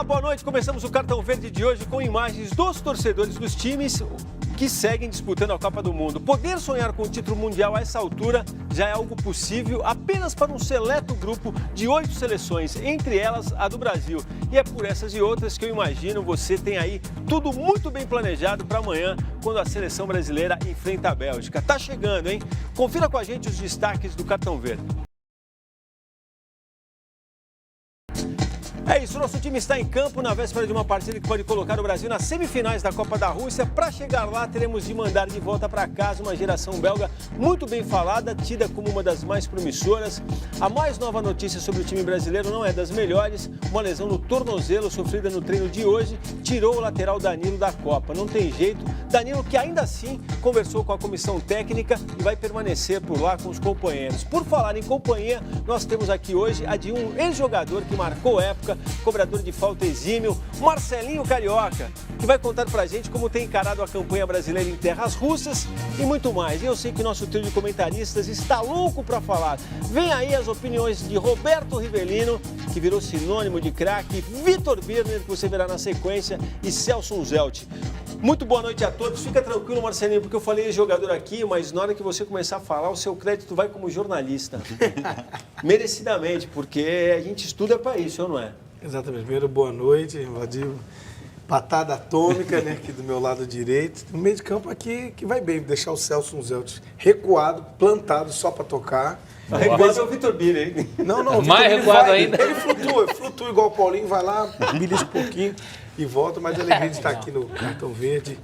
Olá, boa noite. Começamos o Cartão Verde de hoje com imagens dos torcedores dos times que seguem disputando a Copa do Mundo. Poder sonhar com o título mundial a essa altura já é algo possível apenas para um seleto grupo de 8 seleções, entre elas a do Brasil. E é por essas e outras que eu imagino você tem aí tudo muito bem planejado para amanhã, quando a seleção brasileira enfrenta a Bélgica. Tá chegando, hein? Confira com a gente os destaques do Cartão Verde. É isso, nosso time está em campo na véspera de uma partida que pode colocar o Brasil nas semifinais da Copa da Rússia. Para chegar lá, teremos de mandar de volta para casa uma geração belga muito bem falada, tida como uma das mais promissoras. A mais nova notícia sobre o time brasileiro não é das melhores. Uma lesão no tornozelo sofrida no treino de hoje tirou o lateral Danilo da Copa. Não tem jeito, Danilo que ainda assim conversou com a comissão técnica e vai permanecer por lá com os companheiros. Por falar em companhia, nós temos aqui hoje a de um ex-jogador que marcou época, cobrador de falta exímio, Marcelinho Carioca, que vai contar pra gente como tem encarado a campanha brasileira em terras russas e muito mais. E eu sei que nosso trio de comentaristas está louco pra falar. Vem aí as opiniões de Roberto Rivelino, que virou sinônimo de craque, Vitor Birner, que você verá na sequência, e Celso Zelt. Muito boa noite a todos. Fica tranquilo, Marcelinho, porque eu falei jogador aqui, mas na hora que você começar a falar, o seu crédito vai como jornalista. Merecidamente, porque a gente estuda para isso, ou não é? Exatamente. Primeiro, boa noite, Vadir. Patada atômica, né, aqui do meu lado direito. No meio de campo aqui, que vai bem, deixar o Celso Zelt recuado, plantado só para tocar. Recuado é o Vitor Birner, hein? Não, mais recuado ainda. Ele flutua igual o Paulinho, vai lá, belisca um pouquinho e volta, mas a alegria de estar aqui no Cartão Verde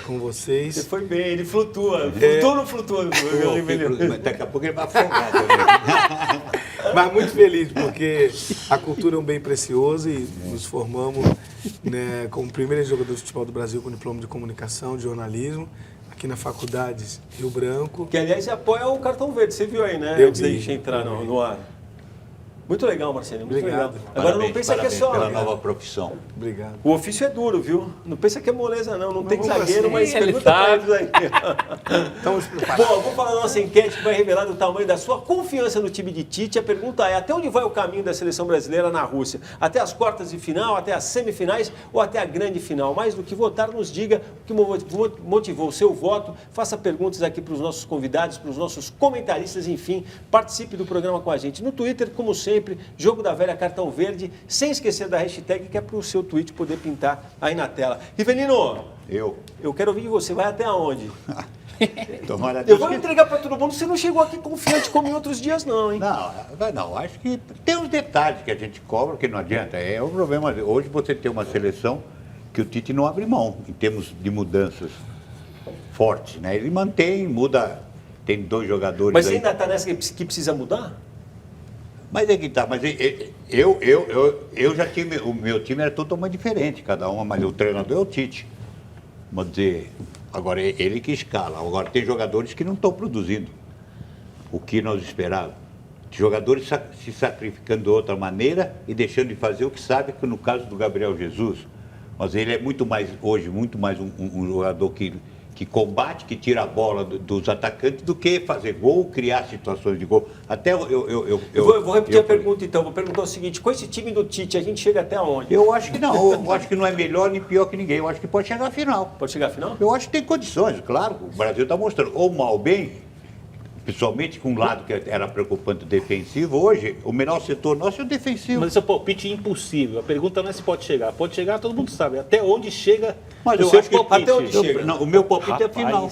com vocês. Você foi bem, ele flutua. Flutua ou não flutua? Daqui a pouco ele vai afogar também. Mas muito feliz, porque a cultura é um bem precioso e nos formamos, né, como primeiros jogadores de futebol do Brasil com diploma de comunicação, de jornalismo, aqui na Faculdade Rio Branco. Que, aliás, apoia o Cartão Verde, você viu aí, né? Eu Antes da gente entrar no ar. Muito legal, Marcelo, muito Obrigado. legal. Agora não pensa que é só... pela nova profissão. Obrigado. O ofício é duro, viu? Não pensa que é moleza, não. Não tem vamos zagueiro, assim, mas ele pergunta pra sabe. eles aí. Estamos preparados. Bom, vou falar da nossa enquete que vai revelar o tamanho da sua confiança no time de Tite. A pergunta é, até onde vai o caminho da seleção brasileira na Rússia? Até as quartas de final, até as semifinais ou até a grande final? Mais do que votar, nos diga o que motivou o seu voto. Faça perguntas aqui para os nossos convidados, para os nossos comentaristas, enfim. Participe do programa com a gente no Twitter, como sempre, Jogo da Velha Cartão Verde, sem esquecer da hashtag que é para o seu tweet poder pintar aí na tela. Rivelino, eu quero ouvir de você, vai até onde? Tomara Eu vou entregar para todo mundo, você não chegou aqui confiante como em outros dias não, hein? Não, acho que tem uns detalhes que a gente cobra que não adianta. É o problema. Hoje você tem uma seleção que o Tite não abre mão em termos de mudanças fortes, né? Ele mantém, muda, tem 2 jogadores. Mas aí. ainda está nessa que precisa mudar? Mas é que tá, mas eu já tive, o meu time era totalmente diferente, cada um, mas o treinador é o Tite. Vamos dizer, agora é ele que escala. Agora tem jogadores que não estão produzindo o que nós esperávamos. Jogadores se sacrificando de outra maneira e deixando de fazer o que sabe, que no caso do Gabriel Jesus, mas ele é muito mais, hoje, muito mais um jogador que combate, que tira a bola dos atacantes, do que fazer gol, criar situações de gol. Até eu vou repetir a pergunta então, vou perguntar o seguinte, com esse time do Tite, a gente chega até onde? Eu acho que não, eu acho que não é melhor nem pior que ninguém, eu acho que pode chegar à final. Pode chegar à final? Eu acho que tem condições, claro, o Brasil está mostrando, ou mal ou bem, principalmente com um lado que era preocupante defensivo, hoje o melhor setor nosso é o defensivo. Mas esse é o palpite impossível. A pergunta não é se pode chegar. Pode chegar, todo mundo sabe. Até onde chega Mas o eu seu acho que palpite. até onde chega? Não, o meu palpite é Rapaz. final.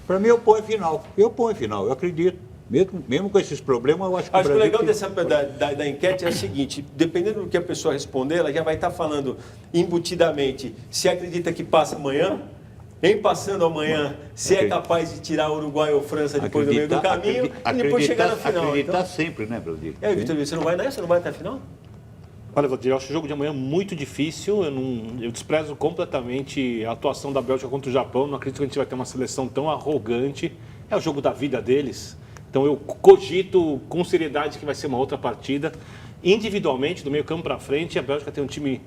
Para mim eu ponho final. Eu acredito. Mesmo com esses problemas, eu acho que Acho que o legal tem... da enquete é o seguinte, dependendo do que a pessoa responder, ela já vai estar falando embutidamente se acredita que passa amanhã, em passando amanhã, se é capaz de tirar o Uruguai ou França depois do meio do caminho e depois chegar na final. Acreditar Então, sempre, né, Brasil? e aí, Vitor, você não vai nessa? Não vai até a final? Olha, Valdir, eu acho o jogo de amanhã muito difícil. Eu desprezo completamente a atuação da Bélgica contra o Japão. Não acredito que a gente vai ter uma seleção tão arrogante. É o jogo da vida deles. Então eu cogito com seriedade que vai ser uma outra partida. Individualmente, do meio campo para frente, a Bélgica tem um time,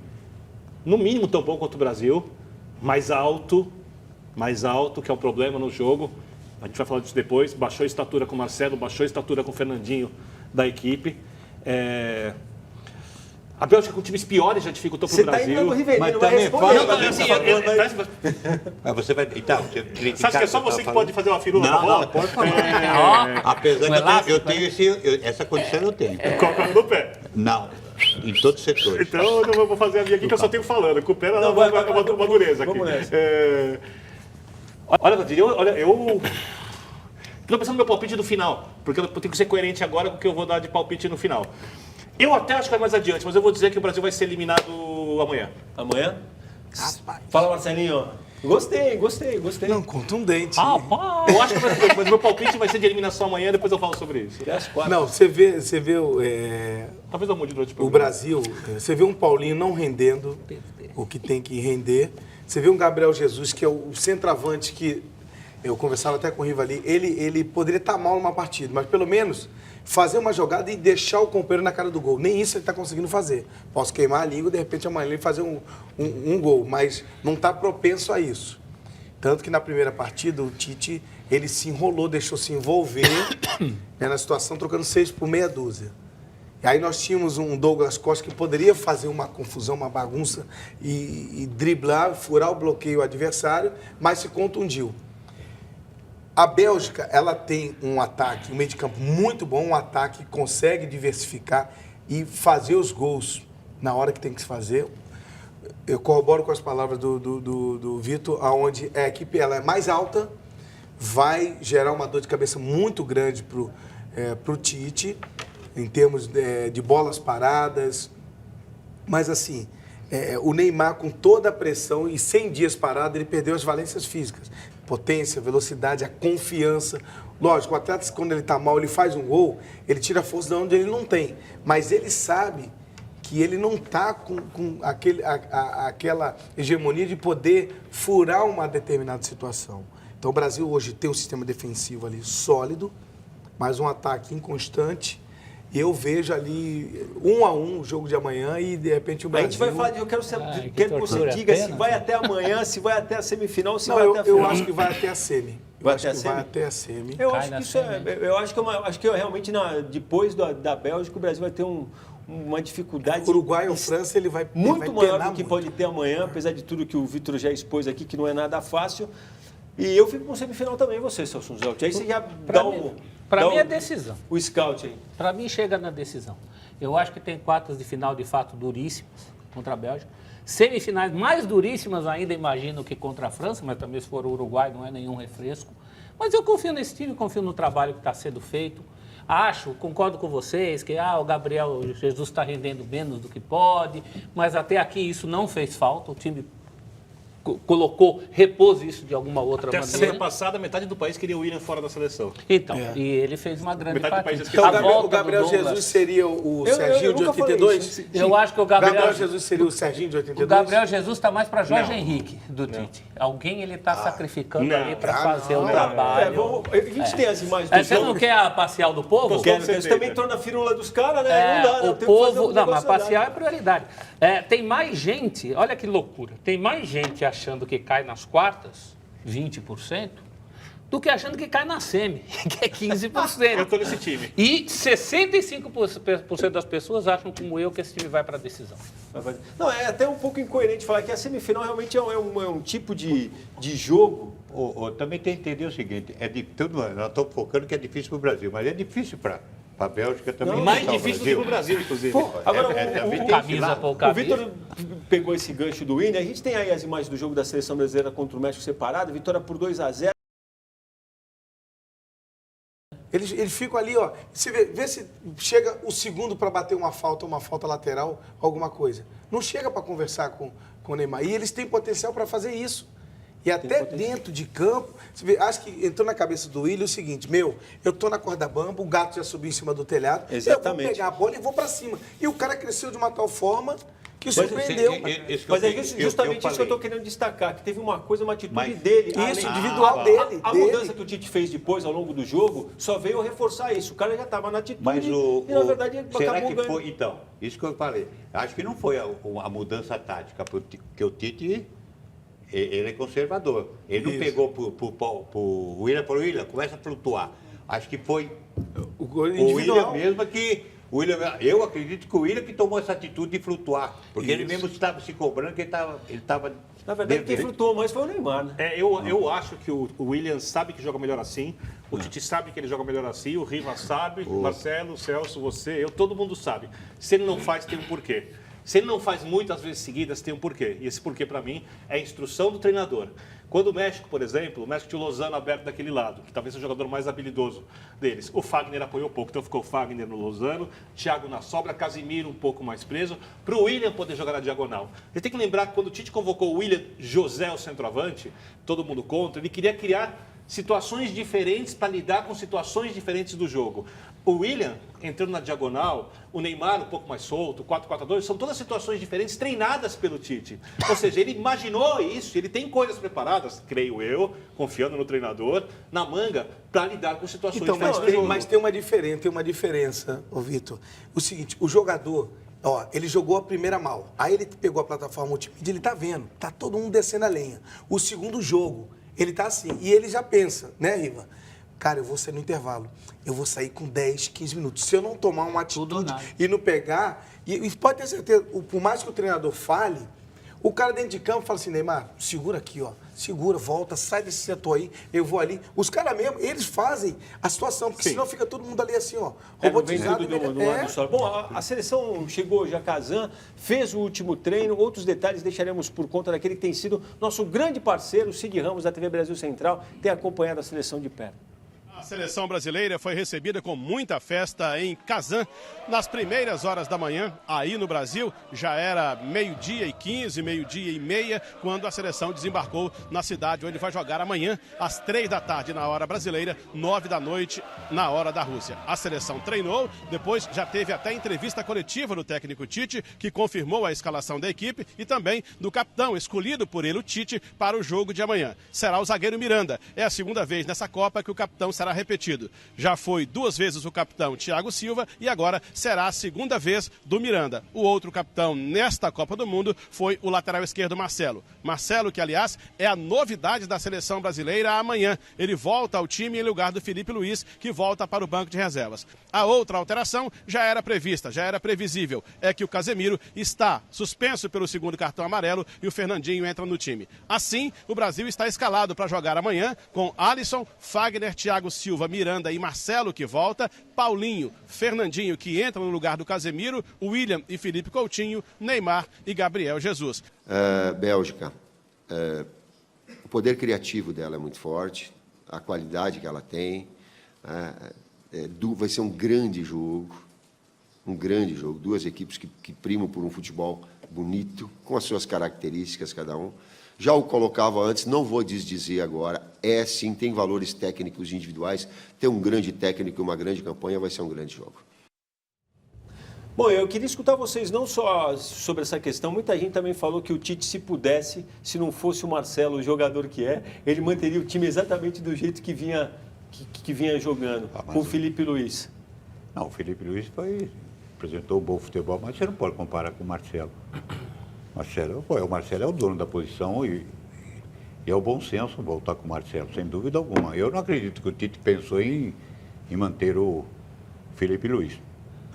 no mínimo, tão bom quanto o Brasil, mais alto, que é o problema no jogo. A gente vai falar disso depois. Baixou a estatura com o Marcelo, baixou a estatura com o Fernandinho da equipe. A Bélgica com times piores já dificultou para o Você tá Brasil. indo no Riverinho, Mas não vai também responder. fala- Não, não, assim, Mas você vai. Então, você você acha que é só você que pode fazer uma firula Não, na bola? não, pode falar. Ó, Apesar um que elástico, eu tenho essa condição, eu tenho. Colocando no pé. Não, em todos os setores. Então eu não vou fazer a minha aqui que eu só tenho falando. Com o pé Não, é vai, uma dureza aqui. vamos nessa. Olha, Valdir, eu estou pensando no meu palpite do final, porque eu tenho que ser coerente agora com o que eu vou dar de palpite no final. Eu até acho que vai mais adiante, mas eu vou dizer que o Brasil vai ser eliminado amanhã. Amanhã? Fala, Marcelinho. Gostei. Não, contundente. Rapaz. Eu acho que vai ser, mas meu palpite vai ser de eliminação amanhã, depois eu falo sobre isso. Até às 4. Não, você vê Talvez eu mude durante o Brasil, você vê um Paulinho não rendendo o que tem que render. Você vê um Gabriel Jesus, que é o centroavante que eu conversava até com o Rivali, ele poderia estar mal numa partida, mas pelo menos fazer uma jogada e deixar o companheiro na cara do gol. Nem isso ele está conseguindo fazer. Posso queimar a língua, de repente amanhã ele fazer um gol, mas não está propenso a isso. Tanto que na primeira partida o Tite, ele se enrolou, deixou se envolver na situação, trocando 6 por meia dúzia. E aí nós tínhamos um Douglas Costa que poderia fazer uma confusão, uma bagunça e driblar, furar o bloqueio adversário, mas se contundiu. A Bélgica, ela tem um ataque, um meio de campo muito bom, um ataque que consegue diversificar e fazer os gols na hora que tem que se fazer. Eu corroboro com as palavras do Vitor, onde a equipe ela é mais alta, vai gerar uma dor de cabeça muito grande para o Tite, em termos de bolas paradas. Mas assim, o Neymar com toda a pressão e 100 dias parado, ele perdeu as valências físicas. Potência, velocidade, a confiança. Lógico, o atleta, quando ele está mal, ele faz um gol, ele tira a força de onde ele não tem. Mas ele sabe que ele não está com aquela hegemonia de poder furar uma determinada situação. Então, o Brasil hoje tem um sistema defensivo ali sólido, mas um ataque inconstante. E eu vejo ali 1-1 o jogo de amanhã e, de repente, o Brasil... A gente vai falar de... Eu quero que que você tortura, diga pena. se vai até amanhã, se vai até a semifinal, se Não, vai até a eu final. acho que vai até a semi. Vai Eu acho até a que semi? vai até a semi. Eu Cai acho na que isso semi. eu acho que realmente depois da Bélgica o Brasil vai ter uma dificuldade. Uruguai ou França, ele vai muito vai maior penar do que muito. pode ter amanhã, apesar de tudo que o Vitor já expôs aqui, que não é nada fácil. E eu fico com semifinal também, você, Celso Zelt. Aí você já dá Para mim é decisão. o scout aí. Para mim chega na decisão. Eu acho que tem quartas de final de fato duríssimas contra a Bélgica. Semifinais mais duríssimas ainda, imagino, que contra a França, mas também se for o Uruguai não é nenhum refresco. Mas eu confio nesse time, confio no trabalho que está sendo feito. Acho, concordo com vocês, que o Gabriel Jesus está rendendo menos do que pode, mas até aqui isso não fez falta, o time repôs isso de alguma outra Até a maneira. semana passada, metade do país queria o William fora da seleção. Então, e ele fez uma grande Metade do país partida. esqueceu. A Então, volta o Gabriel do Douglas- Jesus seria o Eu Serginho de nunca falei 82? isso. Eu acho que o Gabriel Jesus seria o Serginho de 82? O Gabriel Jesus está mais para Jorge Não. Henrique do Tite. Alguém ele está sacrificando Não. ali para fazer o É, trabalho. a gente tem as imagens do Você não jogo. quer a parcial do povo? Quero, Você você tem, também né? entrou na firula dos caras, né? É, não dá, né? o Tem que fazer povo. um Não, mas negócio parcial é andar. prioridade. Tem mais gente, olha que loucura, tem mais gente achando que cai nas quartas, 20%, do que achando que cai na semi, que é 15%. Eu tô nesse time. E 65% das pessoas acham, como eu, que esse time vai para a decisão. Não, é até um pouco incoerente falar que a semifinal realmente é um tipo de jogo. Também tem que entender o seguinte, nós estamos focando que é difícil para o Brasil, mas é difícil para a Bélgica também. Não, Mais enfrentar o difícil do que pro Brasil, inclusive. Pô, agora, também o tem esse Camisa lado. por O camisa. Vitor pegou esse gancho do Willian. A gente tem aí as imagens do jogo da seleção brasileira contra o México separado. Vitória por 2-0. Eles ficam ali, ó. Você vê se chega o segundo para bater uma falta lateral, alguma coisa. Não chega para conversar com o Neymar. E eles têm potencial para fazer isso. E até dentro de campo, você vê, acho que entrou na cabeça do Willian o seguinte, eu tô na corda bamba, o gato já subiu em cima do telhado, Exatamente. eu vou pegar a bola e vou para cima. E o cara cresceu de uma tal forma que surpreendeu. Mas é justamente isso que eu estou querendo destacar, que teve uma atitude Mas dele. Isso, além- individual dele. A mudança que o Tite fez depois, ao longo do jogo, só veio reforçar isso. O cara já estava na atitude Mas e, na verdade, será acabou que ganhando. foi? Então, isso que eu falei. Acho que não foi a mudança tática, porque o Tite, ele é conservador. Ele não Isso. pegou pro Willian, começa a flutuar. Acho que foi O gol o Willian individual. mesmo que O William, eu acredito que o William que tomou essa atitude de flutuar, porque ele mesmo estava se cobrando que ele estava Na verdade, quem flutuou mais foi o Neymar, né? Eu acho que o William sabe que joga melhor assim, o Tite sabe que ele joga melhor assim, o Riva sabe, o Marcelo, o Celso, você, todo mundo sabe. Se ele não faz, tem um porquê. Se ele não faz muitas vezes seguidas, tem um porquê. E esse porquê, para mim, é a instrução do treinador. Quando o México, por exemplo, o México tinha o Lozano aberto daquele lado, que talvez seja o jogador mais habilidoso deles. O Fagner apoiou pouco, então ficou o Fagner no Lozano, Thiago na sobra, Casimiro um pouco mais preso, para o William poder jogar na diagonal. Você tem que lembrar que quando o Tite convocou o William José, o centroavante, todo mundo contra, ele queria criar situações diferentes para lidar com situações diferentes do jogo. O William entrando na diagonal, o Neymar um pouco mais solto, o 4-4-2, são todas situações diferentes treinadas pelo Tite. Ou seja, ele imaginou isso, ele tem coisas preparadas, creio eu, confiando no treinador, na manga, para lidar com situações diferentes do jogo. Mas tem uma diferença, ô Vitor. O seguinte, o jogador, ele jogou a primeira mal. Aí ele pegou a plataforma multimídia, ele tá vendo, tá todo mundo descendo a lenha. O segundo jogo, ele tá assim, e ele já pensa, né, Riva? Cara, eu vou sair no intervalo. Eu vou sair com 10, 15 minutos. Se eu não tomar uma atitude e não pegar... E pode ter certeza, por mais que o treinador fale, o cara dentro de campo fala assim, Neymar, segura aqui, segura, volta, sai desse setor aí, eu vou ali. Os caras mesmo, eles fazem a situação, porque senão fica todo mundo ali assim, robotizado. Bom, a seleção chegou hoje a Kazan, fez o último treino, outros detalhes deixaremos por conta daquele que tem sido nosso grande parceiro, o Cid Ramos, da TV Brasil Central, tem acompanhado a seleção de perto. A seleção brasileira foi recebida com muita festa em Kazan. Nas primeiras horas da manhã, aí no Brasil, já era 12h15, 12h30, quando a seleção desembarcou na cidade onde vai jogar amanhã, às 15h na hora brasileira, 21h na hora da Rússia. A seleção treinou, depois já teve até entrevista coletiva do técnico Tite, que confirmou a escalação da equipe e também do capitão, escolhido por ele, o Tite, para o jogo de amanhã. Será o zagueiro Miranda. É a segunda vez nessa Copa que o capitão será repetido. Já foi 2 vezes o capitão Thiago Silva e agora será a segunda vez do Miranda. O outro capitão nesta Copa do Mundo foi o lateral esquerdo Marcelo. Marcelo, que aliás é a novidade da seleção brasileira amanhã. Ele volta ao time em lugar do Felipe Luiz, que volta para o banco de reservas. A outra alteração já era prevista, já era previsível. É que o Casemiro está suspenso pelo segundo cartão amarelo e o Fernandinho entra no time. Assim, o Brasil está escalado para jogar amanhã com Alisson, Fagner, Thiago Silva, Miranda e Marcelo, que volta, Paulinho, Fernandinho, que entra no lugar do Casemiro, William e Felipe Coutinho, Neymar e Gabriel Jesus. Bélgica, o poder criativo dela é muito forte, a qualidade que ela tem, vai ser um grande jogo, duas equipes que primam por um futebol bonito, com as suas características cada um. Já o colocava antes, não vou desdizer agora, sim, tem valores técnicos individuais, tem um grande técnico e uma grande campanha, vai ser um grande jogo. Bom, eu queria escutar vocês não só sobre essa questão, muita gente também falou que o Tite, se pudesse, se não fosse o Marcelo, o jogador que é, ele manteria o time exatamente do jeito que vinha jogando, com o Felipe Luiz. Não, o Felipe Luiz apresentou um bom futebol, mas você não pode comparar com o Marcelo. O Marcelo é o dono da posição e é o bom senso voltar com o Marcelo, sem dúvida alguma. Eu não acredito que o Tite pensou em manter o Felipe Luiz.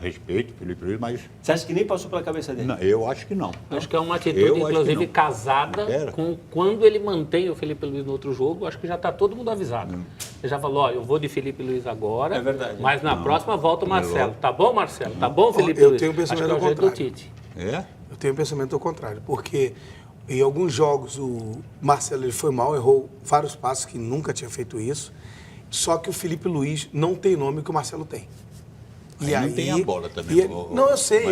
Respeito o Felipe Luiz, mas... Você acha que nem passou pela cabeça dele? Não, eu acho que não. Acho que é uma atitude, inclusive, casada com quando ele mantém o Felipe Luiz no outro jogo. Acho que já está todo mundo avisado. Ele já falou, eu vou de Felipe Luiz agora, mas na próxima volta o Marcelo. Tá bom, Marcelo? Tá bom, Felipe Luiz? Eu tenho um pensamento ao contrário. Eu tenho um pensamento ao contrário, porque em alguns jogos o Marcelo ele foi mal, errou vários passos que nunca tinha feito isso, só que o Felipe Luiz não tem nome que o Marcelo tem. E aí não tem a bola também. Não, eu sei.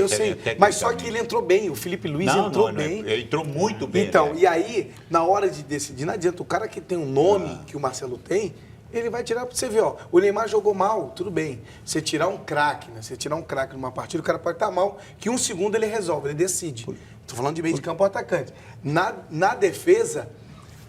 Mas só que ele entrou bem, o Felipe Luiz entrou bem. Ele entrou muito bem. Então, e aí, na hora de decidir, não adianta. O cara que tem um nome que o Marcelo tem, ele vai tirar para você ver, o Neymar jogou mal, tudo bem. Você tirar um craque, né? Você tirar um craque numa partida, o cara pode estar mal, que um segundo ele resolve, ele decide. Estou falando de meio de campo ou atacante. Na defesa,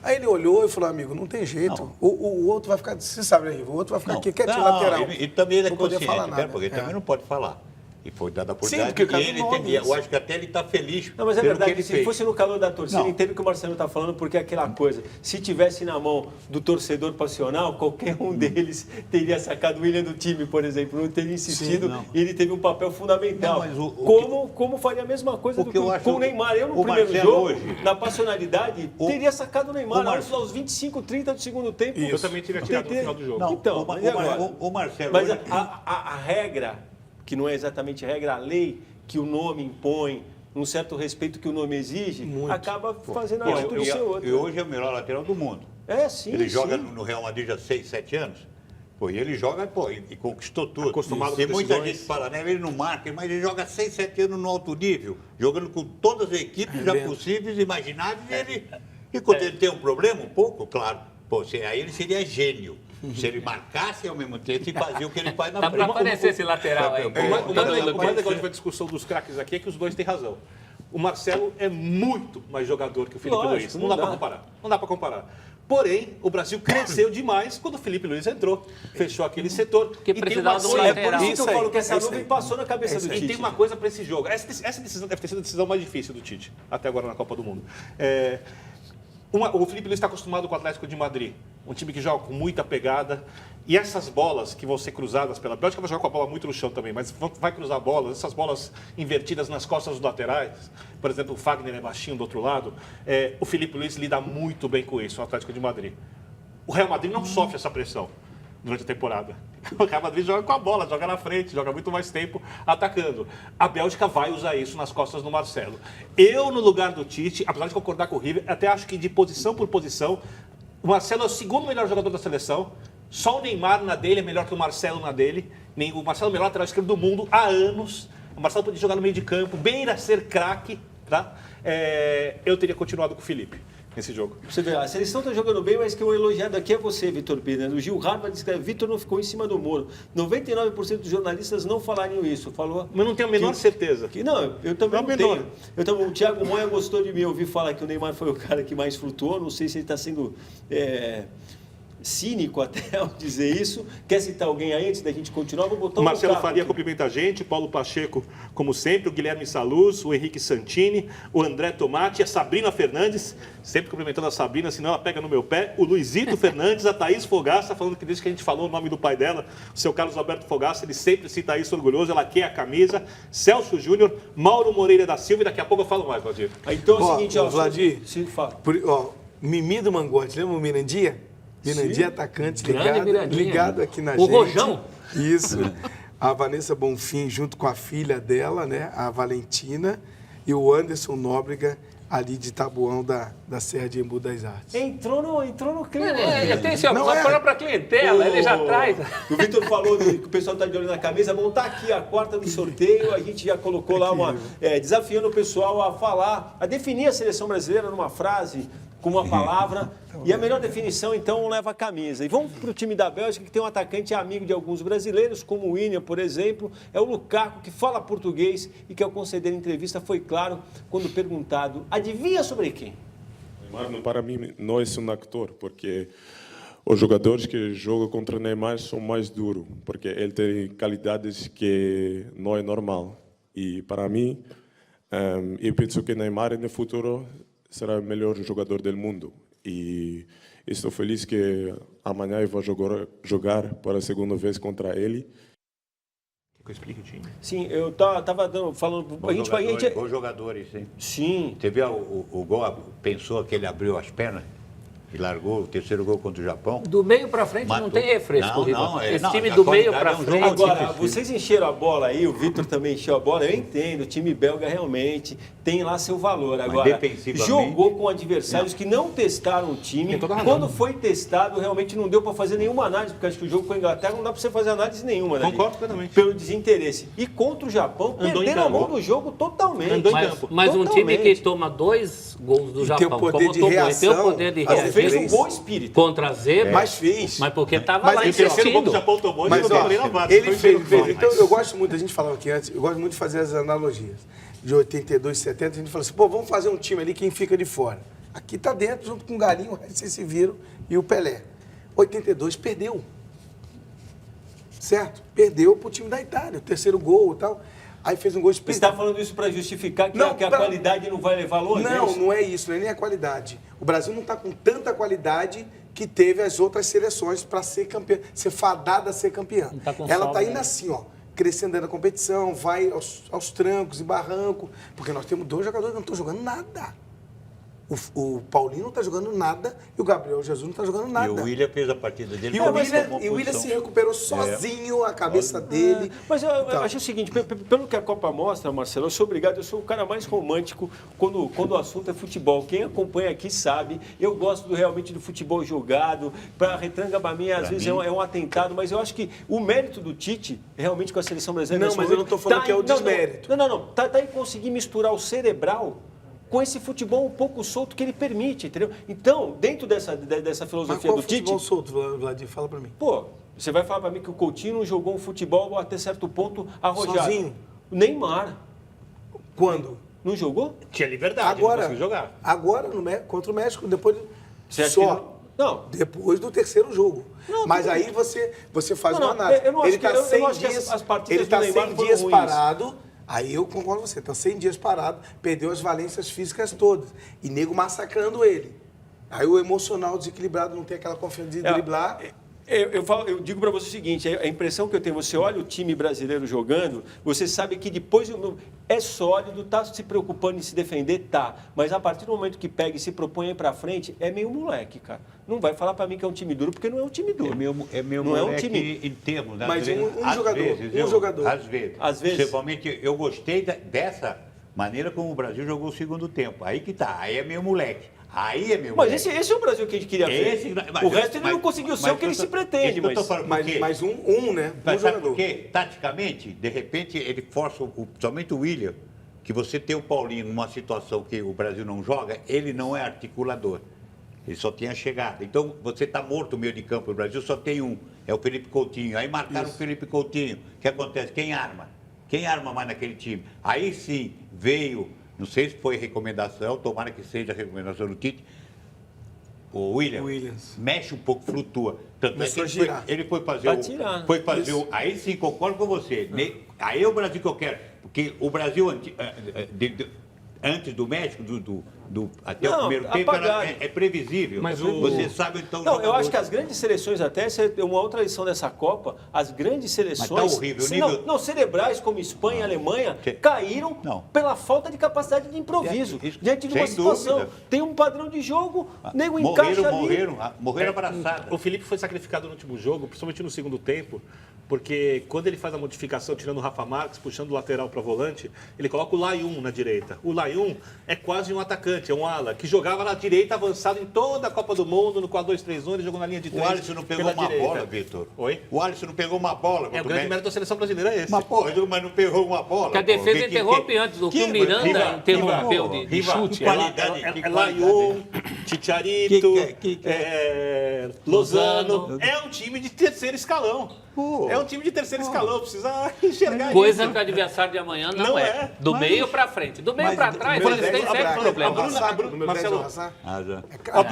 aí ele olhou e falou, amigo, não tem jeito. O outro vai ficar, você sabe, né, o outro vai ficar aqui quietinho, lateral. E também ele é consciente, porque também não pode falar. E foi dada a oportunidade. porque o cara e ele não entendia. isso. Eu acho que até ele está feliz. Não, mas é pelo que verdade, ele se fez. fosse no calor da torcida, Não. entendo o que o Marcelo está falando, porque é aquela coisa, se tivesse na mão do torcedor passional, qualquer um deles teria sacado o William do time, por exemplo, não teria insistido, não. e ele teve um papel fundamental. Não, mas como faria a mesma coisa o que eu acho- com o Neymar. Eu, no o primeiro Marcelo jogo, hoje- na passionalidade, teria sacado o Neymar aos 25, 30 do segundo tempo. Eu também teria tirado no final do jogo. Não, Então, mas e agora? o Marcelo Mas hoje- a regra, que não é exatamente regra, a lei que o nome impõe, um certo respeito que o nome exige, acaba fazendo a Pô, atitude ser outra. e hoje é o melhor lateral do mundo. É, sim, Ele joga sim. no Real Madrid já 6, 7 anos. Pô, e ele joga, e conquistou tudo. Acostumado Tem com muita decisões. gente que fala, né? Ele não marca, mas ele joga 6, 7 anos no alto nível, jogando com todas as equipes já possíveis, imagináveis, e quando ele tem um problema, um pouco, claro, pô, aí ele seria gênio. Se ele marcasse ao mesmo tempo e fazia o que ele faz na Tá frente. para aparecer esse lateral aí. O mais legal de ver a discussão dos craques aqui é que os dois têm razão. O Marcelo é muito mais jogador que o Felipe Lógico, Luiz. não Não dá dá. para comparar. Não dá para comparar. Porém, o Brasil cresceu demais quando o Felipe Luiz entrou. Fechou aquele setor. Porque E tem precisava uma de um coisa- lateral. É por isso que eu falo que essa isso nuvem aí. passou na cabeça do E Tite. tem uma coisa para esse jogo. Essa decisão deve ter sido a decisão mais difícil do Tite, até agora na Copa do Mundo. O Felipe Luiz está acostumado com o Atlético de Madrid, um time que joga com muita pegada. E essas bolas que vão ser cruzadas pela Bélgica, vai jogar com a bola muito no chão também, mas vai cruzar bolas, essas bolas invertidas nas costas dos laterais. Por exemplo, o Fagner é baixinho do outro lado. O Felipe Luiz lida muito bem com isso, o Atlético de Madrid. O Real Madrid não sofre essa pressão durante a temporada. O Real Madrid joga com a bola, joga na frente, joga muito mais tempo atacando. A Bélgica vai usar isso nas costas do Marcelo. Eu, no lugar do Tite, apesar de concordar com o River, até acho que de posição por posição, o Marcelo é o segundo melhor jogador da seleção. Só o Neymar na dele é melhor que o Marcelo na dele. O Marcelo é o melhor lateral esquerdo do mundo há anos. O Marcelo podia jogar no meio de campo, beira ser craque. Tá? Eu teria continuado com o Felipe nesse jogo. Você vê, a seleção está jogando bem, mas que o elogiado aqui é você, Vitor Pina. O Gil Harvard disse que Vitor não ficou em cima do muro. 99% dos jornalistas não falariam isso. Falou. Mas não tenho a menor certeza. Não, eu também Não, não menor. tenho. O Thiago Moya gostou de mim. Eu ouvi falar que o Neymar foi o cara que mais flutuou. Não sei se ele está sendo cínico até ao dizer isso. Quer citar alguém aí antes da gente continuar? Vou botar O Marcelo Lukaku Faria aqui. cumprimenta a gente, Paulo Pacheco, como sempre, o Guilherme Saluz, o Henrique Santini, o André Tomati, a Sabrina Fernandes, sempre cumprimentando a Sabrina, senão ela pega no meu pé, o Luizito Fernandes, a Thaís Fogaça, falando que desde que a gente falou o nome do pai dela, o seu Carlos Alberto Fogaça, ele sempre cita isso orgulhoso, ela quer a camisa, Celso Júnior, Mauro Moreira da Silva, e daqui a pouco eu falo mais, Valdir. Então é o seguinte, Vladir, se fala. Mimi do Mangote, lembra o Mirandia? Mirandia, atacante, ligado aqui na O gente. Rojão? Isso. A Vanessa Bonfim, junto com a filha dela, né, a Valentina, e o Anderson Nóbrega, ali de Tabuão, da Serra de Embu das Artes. Entrou no clima. Tem só Não é. para a clientela, ele já traz. O Vitor falou que o pessoal está de olho na camisa. Vamos estar aqui a quarta do sorteio. A gente já colocou lá desafiando o pessoal a falar, a definir a seleção brasileira numa frase, com uma palavra. E a melhor definição, então, leva a camisa. E vamos para o time da Bélgica, que tem um atacante amigo de alguns brasileiros, como o William, por exemplo. É o Lukaku, que fala português e que, ao conceder entrevista, foi claro quando perguntado: adivinha sobre quem? Neymar, para mim, não é um actor, porque os jogadores que jogam contra o Neymar são mais duros, porque ele tem qualidades que não é normal. E, para mim, eu penso que Neymar, no futuro, será o melhor jogador do mundo. E estou feliz que amanhã eu vou jogar para a segunda vez contra ele. Que eu explique o time. Sim, eu estava falando... Bons jogadores, sim. Sim. Você viu o gol, pensou que ele abriu as pernas e largou o terceiro gol contra o Japão? Do meio para frente Matou. não tem refresco, Não, Riva. não, Esse não, time a do meio qualidade para é um frente. jogo Agora, vocês encheram a bola aí, o Vitor também encheu a bola, eu entendo, o time belga realmente tem lá seu valor. Agora, defensivamente- jogou com adversários que não testaram o time. Quando foi testado, realmente não deu para fazer nenhuma análise, porque acho que o jogo com a Inglaterra não dá para você fazer análise nenhuma. Né, Concordo plenamente. Pelo desinteresse. E contra o Japão, Andou em perderam a mão campo. do jogo totalmente. Andou em Mas, campo. mas um time Totalmente. que toma 2 gols do E tem o Japão, poder como de tomou, e tem o reação, poder de às Ele fez reagir um bom espírito. contra a zebra, Mas fez. mas porque estava Mas lá ele O terceiro gol que o insistindo. Japão tomou, ele Mas, não deu ó, nem na base. ele Foi fez. feio. Então, eu gosto muito, a gente falava aqui antes, eu gosto muito de fazer as analogias. De 82, 70, a gente fala assim, pô, vamos fazer um time ali, quem fica de fora. Aqui tá dentro, junto com o Galinho, o resto vocês se viram, e o Pelé. 82, perdeu. Certo? Perdeu pro time da Itália, o terceiro gol e tal. aí fez um gol Você está falando isso para justificar que, Não, que a pra- qualidade não vai levar longe? é Não, isso? não é isso, não é nem a qualidade. O Brasil não está com tanta qualidade que teve as outras seleções para ser campeã, ser fadada a ser campeã. Não tá com Ela saldo, está indo né? assim, ó, crescendo dentro da competição, vai aos trancos e barrancos, porque nós temos 2 jogadores que não estão jogando nada. O Paulinho não está jogando nada e o Gabriel Jesus não está jogando nada. E o William fez a partida dele. E o William se recuperou sozinho, a cabeça dele. Mas eu Então. acho o seguinte, pelo que a Copa mostra, Marcelo, eu sou obrigado, eu sou o cara mais romântico quando o assunto é futebol. Quem acompanha aqui sabe, eu gosto realmente do futebol jogado, para retranca para mim, às vezes é um atentado, mas eu acho que o mérito do Tite, realmente com a seleção brasileira... Não, nesse mas eu não momento, tô falando que é o não, desmérito. Não. Tá em conseguir misturar o cerebral com esse futebol um pouco solto que ele permite, entendeu? Então, dentro dessa Mas filosofia qual do Tite... futebol solto, Vladir? Fala pra mim. Pô, você vai falar para mim que o Coutinho não jogou um futebol até certo ponto arrojado. Sozinho? O Neymar Quando? não jogou? Tinha liberdade, Agora, não conseguiu jogar. agora contra o México, depois Você acha só. que não? Depois do terceiro jogo. Não, Mas tudo aí você faz Não, uma não, análise. eu não acho Ele que- está eu 100 acho que dias, as partidas ele tá do Neymar 100 foram dias ruins. parado. Aí eu concordo com você, está 100 dias parado, perdeu as valências físicas todas. E nego massacrando ele. Aí o emocional desequilibrado não tem aquela confiança de driblar. Eu digo para você o seguinte, a impressão que eu tenho, você olha o time brasileiro jogando, você sabe que depois é sólido, tá se preocupando em se defender, tá. Mas a partir do momento que pega e se propõe aí para frente, é meio moleque, cara. Não vai falar para mim que é um time duro, porque não é um time duro. É meu não é um moleque time... em termos, né? Mas Às vezes- um às jogador, vezes, um jogador. Às vezes. Às vezes. Principalmente, eu gostei dessa maneira como o Brasil jogou o segundo tempo. Aí que tá, aí é meu moleque. Aí é meu Mas moleque. esse é o Brasil que a gente queria ver. O resto ele não conseguiu ser o que ele se pretende, isso que eu tô mas... falando, porque- Mas um, né? Um Mas sabe jogador. por quê? Taticamente, de repente, ele força, somente o William, que você tem o Paulinho numa situação que o Brasil não joga, ele não é articulador. Ele só tem a chegada. Então, você está morto no meio de campo. O Brasil só tem um, é o Felipe Coutinho. Aí marcaram o Felipe Coutinho. O que acontece? Quem arma? Quem arma mais naquele time? Aí sim, veio, não sei se foi recomendação, tomara que seja recomendação do Tite, o Williams. mexe um pouco, flutua. Tanto é que Começou a girar. ele foi fazer Vai tirar. Foi fazer aí sim, concordo com você. Aí é o Brasil que eu quero. Porque o Brasil, antes do México, até o Não, primeiro tempo, apagado. é previsível. Mas você sabe, então... Não, eu acho que as grandes seleções, até essa é uma outra lição dessa Copa, as grandes seleções, Mas tá horrível, o nível- não, cerebrais como Espanha e Alemanha, Sim. caíram Não. pela falta de capacidade de improviso. Isso, Diante de uma sem situação, dúvida. tem um padrão de jogo, nego encaixa ali. Morreram abraçados. O Felipe foi sacrificado no último jogo, principalmente no segundo tempo, porque quando ele faz a modificação, tirando o Rafa Marques, puxando o lateral para volante, ele coloca o Layun na direita. O Layun é quase um atacante, é um ala, que jogava na direita avançado em toda a Copa do Mundo, no 4-2-3-1, ele jogou na linha de O 3. Alisson não pegou pela uma direita. bola, Vitor. Oi? O Alisson não pegou uma bola. É o contra grande México. mérito da seleção brasileira é esse. Mas não pegou uma bola. Que a pô. defesa interrompe antes. O que o Miranda interrompeu de chute. qualidade. É Layun, Chicharito, Lozano. Lozano. É um time de terceiro escalão. É um time de terceiro escalão, precisa enxergar Coisa isso. que o adversário de amanhã não, Não é. é. Do meio para frente. Do meio Mas- para trás, número eles 10 têm é sempre Bruna- problema. a Bruna- Número 10 é Marcelo, o Hazard. Ah, já. A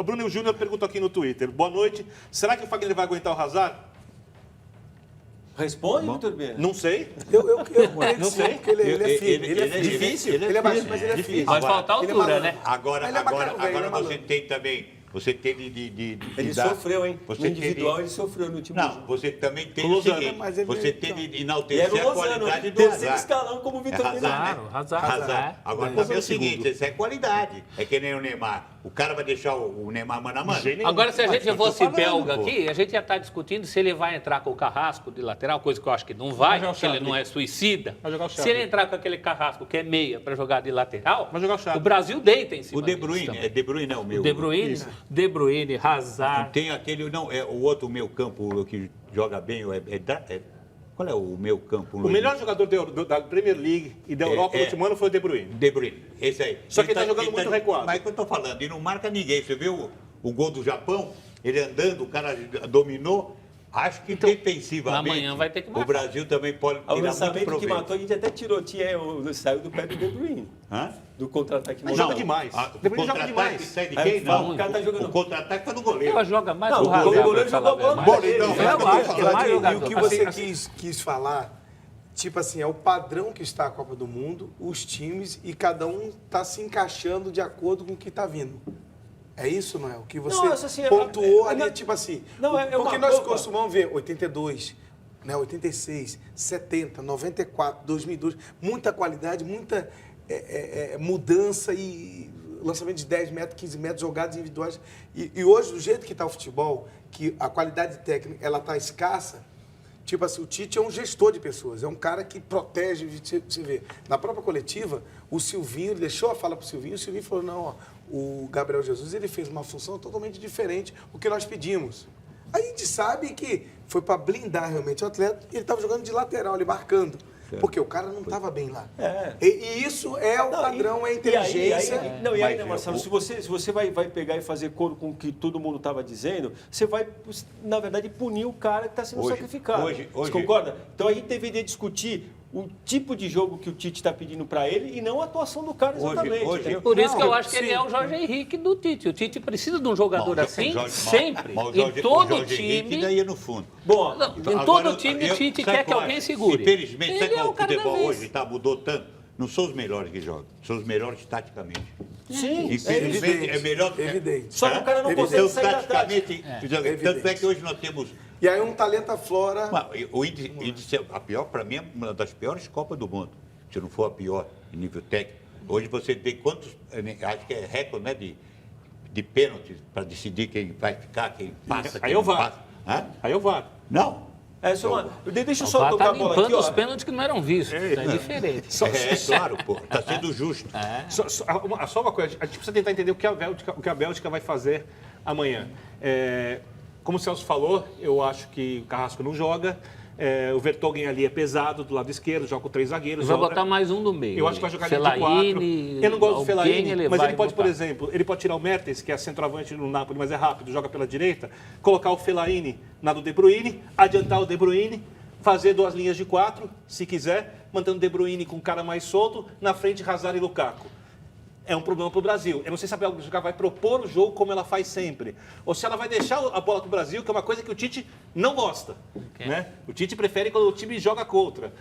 Bruno Júnior pergunta aqui no Twitter. Boa noite. Será que o Fagner vai aguentar o Hazard? Responde, Vitor Bena. Não sei. Eu creio que Não sim, sei. porque ele é firme. Ele é firme. difícil. Ele é baixo, mas ele é firme. Vai faltar Ele é altura, malandro. né? Agora, Ele é bacana, velho, ele é você malandro. tem também. Você tem de Ele dar- sofreu, hein? Você No individual tem ele sofreu no último Não, jogo. você também tem O o Lozano, seguinte, mas ele- você tem de E era enaltecer o a Lozano, qualidade do terceiro Hazard. escalão como o Vitor Hazard, Bena. Claro, Hazard. Hazard. Agora Mas também é é o o segundo. seguinte, isso é qualidade. É que nem o Neymar. O cara vai deixar o Neymar mano a mano. Gênio. Agora, se a Mas gente eu tô fosse falando, belga pô. aqui, a gente ia estar discutindo se ele vai entrar com o Carrasco de lateral, coisa que eu acho que não vai, jogar o porque ele Xavi. não é suicida. Vai jogar o Se Xavi. ele entrar com aquele Carrasco que é meia para jogar de lateral, Vai jogar o Xavi. Brasil deita em cima O De disso Bruyne, também. é De Bruyne, não, o meu. O De Bruyne, Isso. De Bruyne, Hazard. Tem aquele, não, é o outro meio campo que joga bem, qual é o meio campo? O melhor jogador da Premier League e da Europa no último ano foi o De Bruyne. De Bruyne, esse aí. Só que ele tá jogando muito recuado. Mas é o que eu tô falando, e não marca ninguém. Você viu o gol do Japão? Ele andando, o cara dominou. Acho que defensivamente amanhã vai ter que o marcar. Brasil também pode O tirar muito lançamento que proveito. matou, a gente até tirou, saiu do pé do De Bruyne. Hã? Do contra-ataque. Mas joga demais. O De Bruyne joga contra-ataque demais. sai de Aí quem? fala, Não, o cara tá jogando- o contra-ataque foi do goleiro. Ela joga mais Não, o o Hazard. goleiro pra falar jogou a bola a pra verdade. ele. Eu acho que é mais Vladir, jogador. e o que você quis falar tipo assim, é o padrão que está a Copa do Mundo, os times, e cada um está se encaixando de acordo com o que está vindo. É isso, não é? O que você Não, assim, pontuou ali, tipo assim. Não, porque nós costumamos ver 82, né, 86, 70, 94, 2002, muita qualidade, muita mudança e lançamento de 10 metros, 15 metros, jogadas individuais. E hoje, do jeito que está o futebol, que a qualidade técnica ela está escassa, tipo assim, o Tite é um gestor de pessoas, é um cara que protege, você vê. Na própria coletiva, o Silvinho, ele deixou a fala para o Silvinho falou, não, ó, o Gabriel Jesus, ele fez uma função totalmente diferente do que nós pedimos. Aí a gente sabe que foi para blindar realmente o atleta, e ele estava jogando de lateral, ele marcando. Porque o cara não estava bem lá. E isso é o padrão, é a inteligência. E aí, né, Marcelo, se você vai pegar e fazer coro com o que todo mundo estava dizendo, você vai, na verdade, punir o cara que está sendo sacrificado. Você concorda? Então a gente deveria discutir o tipo de jogo que o Tite está pedindo para ele e não a atuação do cara exatamente. Por isso que eu acho que ele é o Jorge Henrique do Tite. O Tite precisa de um jogador assim, sempre. Em todo time. Daí no fundo. Bom, em todo time o Tite quer que alguém segure. Infelizmente, sabe qual o futebol hoje mudou tanto? Não são os melhores que jogam, são os melhores taticamente. Sim, infelizmente é melhor que... Evidente. Só que o cara não consegue sair da tática. Tanto é que hoje nós temos... E aí um talento aflora... O índice, para mim, é uma das piores Copas do Mundo. Se não for a pior em nível técnico. Hoje você tem quantos... Acho que é recorde, né, de pênaltis para decidir quem vai ficar, quem passa, quem não passa. Aí eu varo. Não. Deixa eu só tocar a bola aqui, os pênaltis que não eram vistos. É diferente. Claro, pô. Está sendo justo. Só uma coisa. A gente precisa tentar entender o que a Bélgica vai fazer amanhã. Como o Celso falou, eu acho que o Carrasco não joga. O Vertonghen ali é pesado do lado esquerdo, joga com 3 zagueiros. Vai botar mais um no meio. Eu acho que vai jogar de 4. Eu não gosto do Fellaini, mas ele pode, por exemplo, ele pode tirar o Mertens, que é centroavante no Napoli, mas é rápido, joga pela direita, colocar o Fellaini na do De Bruyne, adiantar o De Bruyne, fazer 2 linhas de 4, se quiser, mantendo o De Bruyne com o cara mais solto, na frente Hazard e Lukaku. É um problema para o Brasil. Eu não sei se a Bélgica vai propor o jogo como ela faz sempre. Ou se ela vai deixar a bola para o Brasil, que é uma coisa que o Tite não gosta. Né? O Tite prefere quando o time joga contra,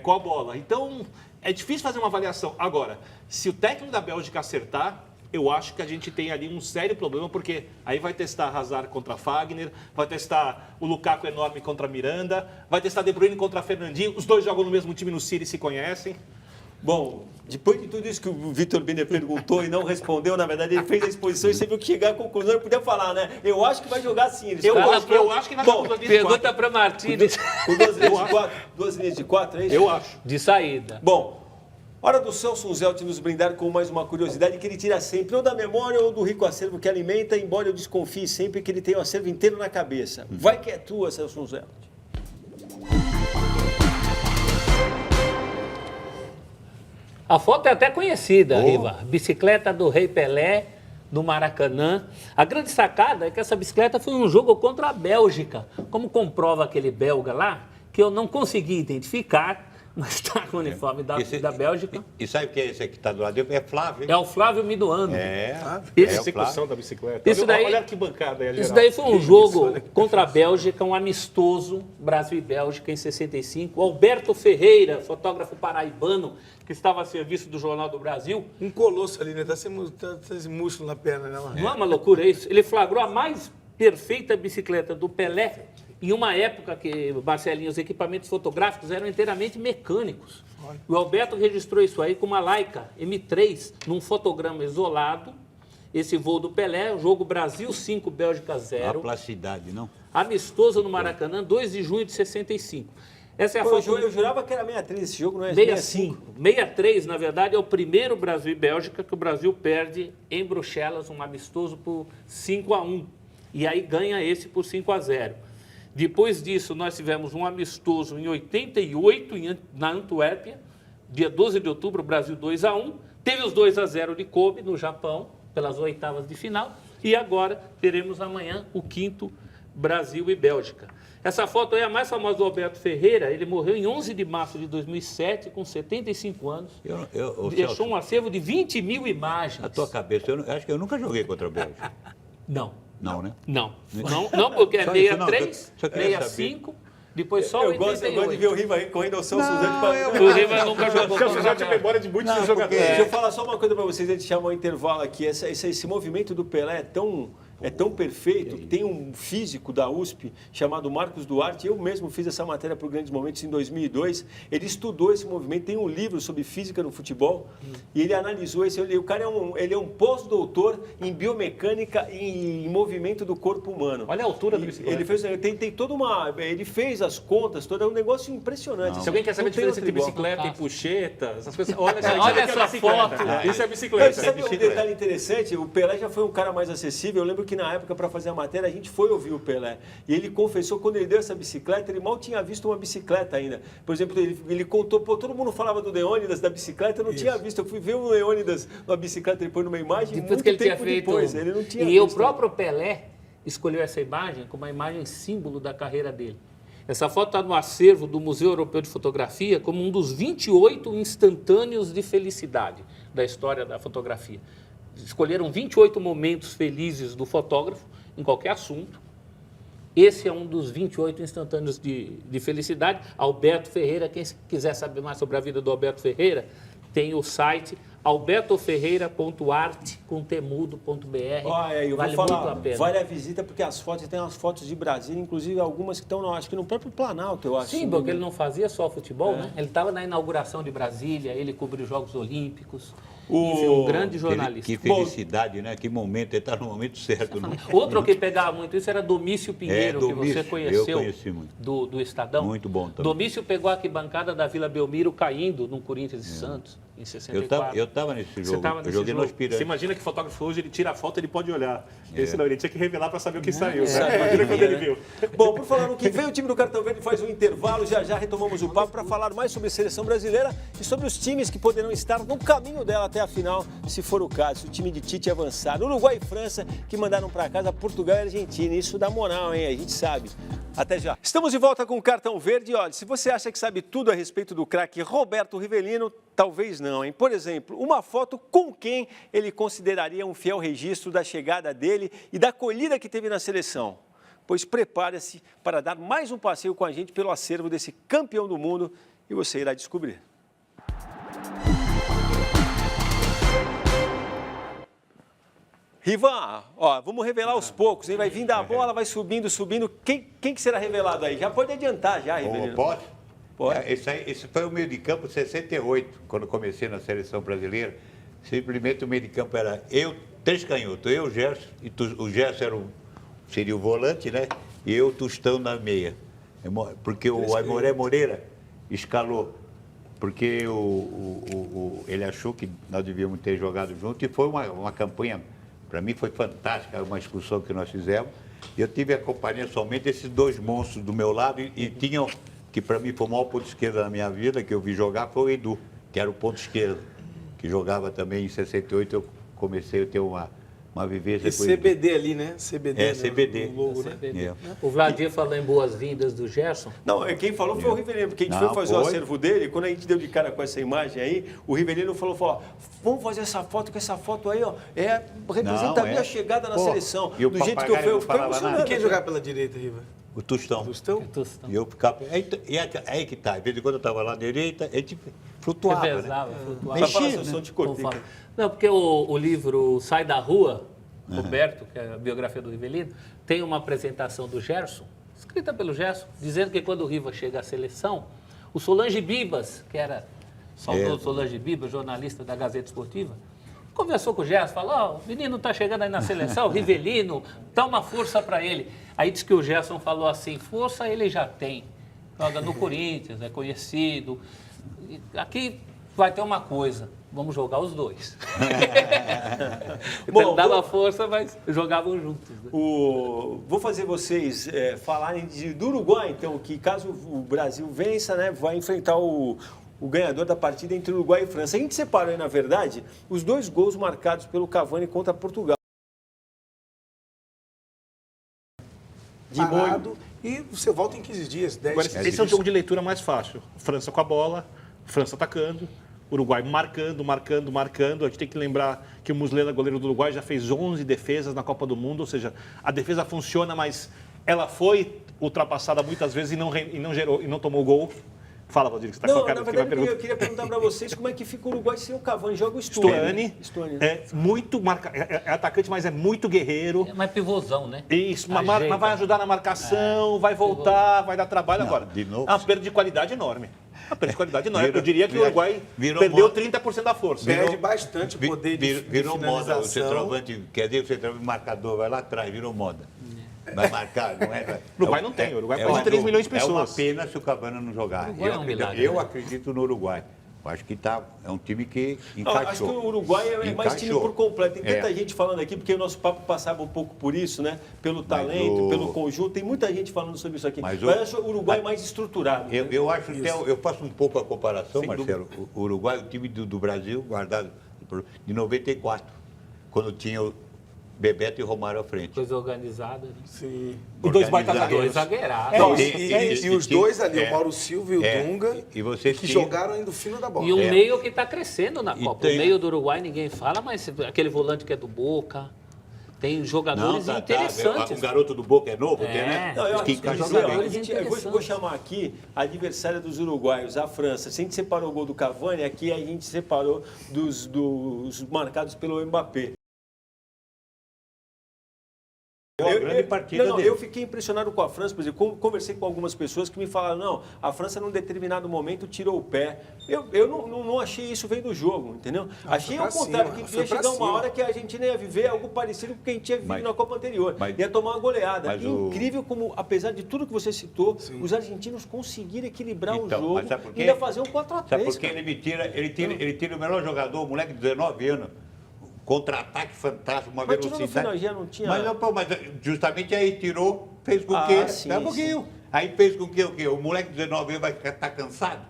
com a bola. Então, é difícil fazer uma avaliação. Agora, se o técnico da Bélgica acertar, eu acho que a gente tem ali um sério problema, porque aí vai testar Hazard contra Fagner, vai testar o Lukaku enorme contra Miranda, vai testar De Bruyne contra Fernandinho. Os dois jogam no mesmo time no City e se conhecem. Bom, depois de tudo isso que o Vitor Biner perguntou e não respondeu, na verdade, ele fez a exposição e você viu que chegar à conclusão, ele podia falar, né? Eu acho que vai jogar assim. Eu acho que vai jogar com 2 linhas de 4. Pergunta para Martínez. Com 2 linhas de 4? 2 linhas de 4, é isso? Eu acho. De saída. Bom, hora do Celso Zelt nos brindar com mais uma curiosidade que ele tira sempre, ou da memória ou do rico acervo que alimenta, embora eu desconfie sempre que ele tem o acervo inteiro na cabeça. Vai que é tua, Celso Zelt. A foto é até conhecida, Riva. Bicicleta do Rei Pelé, no Maracanã. A grande sacada é que essa bicicleta foi um jogo contra a Bélgica. Como comprova aquele belga lá, que eu não consegui identificar, mas está com o uniforme da Bélgica. E sabe o que é esse aqui que está do lado dele? É Flávio. É o Flávio Miduano. A execução da bicicleta. Olha que bancada aí, isso daí foi um jogo contra a Bélgica, um amistoso, Brasil e Bélgica, em 65. O Alberto Ferreira, fotógrafo paraibano, que estava a serviço do Jornal do Brasil. Um colosso ali, né? Tá sem músculo na perna, né? Não é uma loucura isso? Ele flagrou a mais perfeita bicicleta do Pelé, em uma época que, Marcelinho, os equipamentos fotográficos eram inteiramente mecânicos. O Alberto registrou isso aí com uma Leica M3, num fotograma isolado. Esse voo do Pelé, jogo Brasil 5, Bélgica 0. A placidade, não? Amistoso no Maracanã, 2 de junho de 65. Essa é a foto. Eu jurava que era 63 esse jogo, não é 65. 63, na verdade, é o primeiro Brasil e Bélgica que o Brasil perde em Bruxelas, um amistoso por 5-1. E aí ganha esse por 5-0. Depois disso, nós tivemos um amistoso em 88, na Antuérpia, dia 12 de outubro, Brasil 2-1. Teve os 2-0 de Kobe, no Japão, pelas oitavas de final. E agora teremos amanhã o 5º Brasil e Bélgica. Essa foto é a mais famosa do Alberto Ferreira. Ele morreu em 11 de março de 2007, com 75 anos. Deixou um acervo de 20 mil imagens. Na tua cabeça, eu acho que eu nunca joguei contra a Bélgica. Não. Não, né? Não, porque é 63, 65, Depois só o Eu gosto de 88. ver o Riva aí correndo ao São Suzano. O Riva nunca jogou Porque com eu já tenho memória de muitos jogadores. Deixa eu falar só uma coisa para vocês, antes de chamar o intervalo aqui. Esse movimento do Pelé é tão perfeito, que tem um físico da USP chamado Marcos Duarte. Eu mesmo fiz essa matéria para o Grandes Momentos em 2002. Ele estudou esse movimento, tem um livro sobre física no futebol e ele analisou esse. O cara é um pós-doutor em biomecânica e em movimento do corpo humano. Olha a altura da bicicleta. Ele fez, tem toda uma. Ele fez as contas, todo é um negócio impressionante. Se alguém quer saber a Não tem diferença entre outro igual. bicicleta e puxeta, essas coisas, olha essa foto. Isso é Não, bicicleta. sabe um detalhe interessante? O Pelé já foi um cara mais acessível. Eu lembro que na época, para fazer a matéria, a gente foi ouvir o Pelé. E ele confessou, quando ele deu essa bicicleta, ele mal tinha visto uma bicicleta ainda. Por exemplo, ele contou, todo mundo falava do Leônidas, da bicicleta, eu não tinha visto. Eu fui ver o Leônidas numa bicicleta, ele pôs numa imagem, Depois muito que ele tinha tempo feito. depois. Ele não tinha E o visto. próprio Pelé escolheu essa imagem como uma imagem símbolo da carreira dele. Essa foto está no acervo do Museu Europeu de Fotografia como um dos 28 instantâneos de felicidade da história da fotografia. Escolheram 28 momentos felizes do fotógrafo em qualquer assunto. Esse é um dos 28 instantâneos de felicidade. Alberto Ferreira, quem quiser saber mais sobre a vida do Alberto Ferreira, tem o site albertoferreira.arte.temudo.br. Eu vale vou muito a falar, pena. vale a visita, porque as fotos, tem umas fotos de Brasília, inclusive algumas que estão, acho que no próprio Planalto, eu acho. Sim, porque ele não fazia só futebol, né? Ele estava na inauguração de Brasília, ele cobriu os Jogos Olímpicos. Enfim, um grande jornalista. Que felicidade, né? Que momento, ele está no momento certo. Né? Outro que pegava muito isso era Domício Pinheiro, que Domício, você conheceu. eu conheci muito. Do Estadão. Muito bom também. Domício pegou a arquibancada da Vila Belmiro caindo no Corinthians e Santos, em 64. Eu estava nesse jogo. Você estava Eu nesse joguei no jogo? Aspirante. Você imagina que o fotógrafo hoje, ele tira a foto, ele pode olhar. Esse não, ele tinha que revelar para saber o que saiu. Né? Imagina quando ele viu. Bom, por falar no que vem, o time do Cartão Verde faz um intervalo, já retomamos o papo para falar mais sobre a seleção brasileira e sobre os times que poderão estar no caminho dela até a final, se for o caso, se o time de Tite avançar. Uruguai e França, que mandaram para casa Portugal e Argentina. Isso dá moral, hein? A gente sabe. Até já. Estamos de volta com o Cartão Verde. Olha, se você acha que sabe tudo a respeito do craque Roberto Rivelino, talvez não, hein? Por exemplo, uma foto com quem ele consideraria um fiel registro da chegada dele e da acolhida que teve na seleção. Pois prepare-se para dar mais um passeio com a gente pelo acervo desse campeão do mundo e você irá descobrir. Rivan, ó, vamos revelar aos poucos, hein? Vai vindo a bola, vai subindo. Quem que será revelado aí? Já pode adiantar, já, Rivelino. Pode? Pode. Esse foi o meio de campo 68, quando comecei na seleção brasileira. Simplesmente o meio de campo era eu, 3 canhotos, eu, o Gerson, e o Gerson seria o volante, né? E eu, Tostão, na meia. Porque o Aimoré Moreira escalou, porque ele achou que nós devíamos ter jogado junto e foi uma campanha, para mim foi fantástica, uma excursão que nós fizemos. E eu tive a companhia somente desses 2 monstros do meu lado e tinham, que para mim foi o maior ponto esquerdo da minha vida, que eu vi jogar, foi o Edu, que era o ponto esquerdo, que jogava também em 68, eu comecei a ter uma vivência com ele. CBD ali, né? CBD. É, CBD. No logo, né? CBD. É. O Vladir falou em boas-vindas do Gerson. Não, quem falou foi o Rivelino, porque a gente Não, foi fazer o foi. acervo dele, quando a gente deu de cara com essa imagem aí, o Rivelino falou, ó, vamos fazer essa foto, que essa foto aí, ó, representa a minha chegada na seleção. E o Do jeito que eu fui, papagaio eu não fiquei falava emocionado. nada. Quem jogar pela direita, Riva? O Tostão. Tostão? Tostão. E eu ficava. Aí que tá. De vez em quando eu estava lá à direita, a gente flutuava. Né? Revezava, flutuava. Só fala, Mexia, Sansão, né? te cortei. Não, porque o livro Sai da Rua, Roberto, que é a biografia do Rivelino, tem uma apresentação do Gerson, escrita pelo Gerson, dizendo que quando o Riva chega à seleção, o Solange Bibas, que era saudoso Solange Bibas, jornalista da Gazeta Esportiva, conversou com o Gerson, falou, ó, o menino está chegando aí na seleção, Rivelino, dá uma força para ele. Aí diz que o Gerson falou assim, força ele já tem, joga no Corinthians, é conhecido, aqui vai ter uma coisa, vamos jogar os dois. Então ele dava força, mas jogavam juntos. Né? Vou fazer vocês falarem do Uruguai, então, que caso o Brasil vença, né, vai enfrentar o ganhador da partida entre Uruguai e França. A gente separou aí, na verdade, os 2 gols marcados pelo Cavani contra Portugal. Parado, e você volta em 15 dias, 10 Agora, 15 esse é o dias. jogo de leitura mais fácil. França com a bola, França atacando, Uruguai marcando. A gente tem que lembrar que o Muslera, goleiro do Uruguai, já fez 11 defesas na Copa do Mundo, ou seja, a defesa funciona, mas ela foi ultrapassada muitas vezes e não tomou gol. Fala, Valdir, que você está com a cara na aqui, verdade, pergunta. eu queria perguntar para vocês como é que fica o Uruguai sem o Cavani. Joga o Stuani. Stuani é atacante, mas é muito guerreiro. É mais pivôzão, né? Isso, mas Ajeita. vai ajudar na marcação, vai voltar, vai dar trabalho agora. de novo. É uma perda de qualidade enorme. Uma perda de qualidade enorme. Virou- Eu diria que o Uruguai virou perdeu moda. 30% da força. Perde bastante o poder de Virou moda. O finalização. centroavante, quer dizer, o centroavante marcador vai lá atrás, virou moda. Vai marcar, não é? O Uruguai não tem, o Uruguai é quase 3 milhões de É uma pessoas. pena se o Cavani não jogar. Uruguai é um milagre, Eu né? acredito no Uruguai. Eu acho que é um time que Não, acho que encaixou. o Uruguai é mais time Encaixou. por completo. Tem tanta É. gente falando aqui, porque o nosso papo passava um pouco por isso, né? Pelo talento, pelo conjunto. Tem muita gente falando sobre isso aqui. Mas eu acho o Uruguai mais estruturado. Né? Eu acho até, eu faço um pouco a comparação, Sem Marcelo. O Uruguai, o time do Brasil, guardado de 94, quando tinha o Bebeto e Romário à frente. Coisa organizada. Né? Sim. E dois baita Organizado. zagueiros. Dois zagueirados. E os dois ali, o Mauro Silva e o Dunga, E vocês que tinham- jogaram ainda o fino da bola. E um É. meio que está crescendo na E Copa. tem- O meio do Uruguai ninguém fala, mas aquele volante que é do Boca. Tem jogadores interessantes. O garoto do Boca é novo, É. né? Não, eu acho Que que encaixa dizer, bem. ó, eu vou chamar aqui a adversária dos uruguaios, a França. Se a gente separou o gol do Cavani, aqui a gente separou dos marcados pelo Mbappé. Uma grande partida dele. Eu fiquei impressionado com a França, por exemplo, conversei com algumas pessoas que me falaram, não, a França num determinado momento tirou o pé. Eu não achei isso vendo do jogo, entendeu? Achei foi ao pra contrário, cima, que foi ia pra chegar uma cima. hora que a Argentina ia viver algo parecido com o que a gente tinha vivido Mas- na Copa anterior. mas- Ia tomar uma goleada. mas o- Incrível como, apesar de tudo que você citou, os argentinos conseguiram equilibrar Então, o jogo mas sabe por quê? e ainda fazer um 4x3. Sabe por que ele tira o melhor jogador, o moleque de 19 anos. Contra-ataque fantástico, uma Mas tirou no velocidade. final, já não tinha- Mas justamente aí tirou, fez com Ah, que. sim, Dá um pouquinho. Aí fez com que o quê? O moleque de 19 anos vai estar cansado?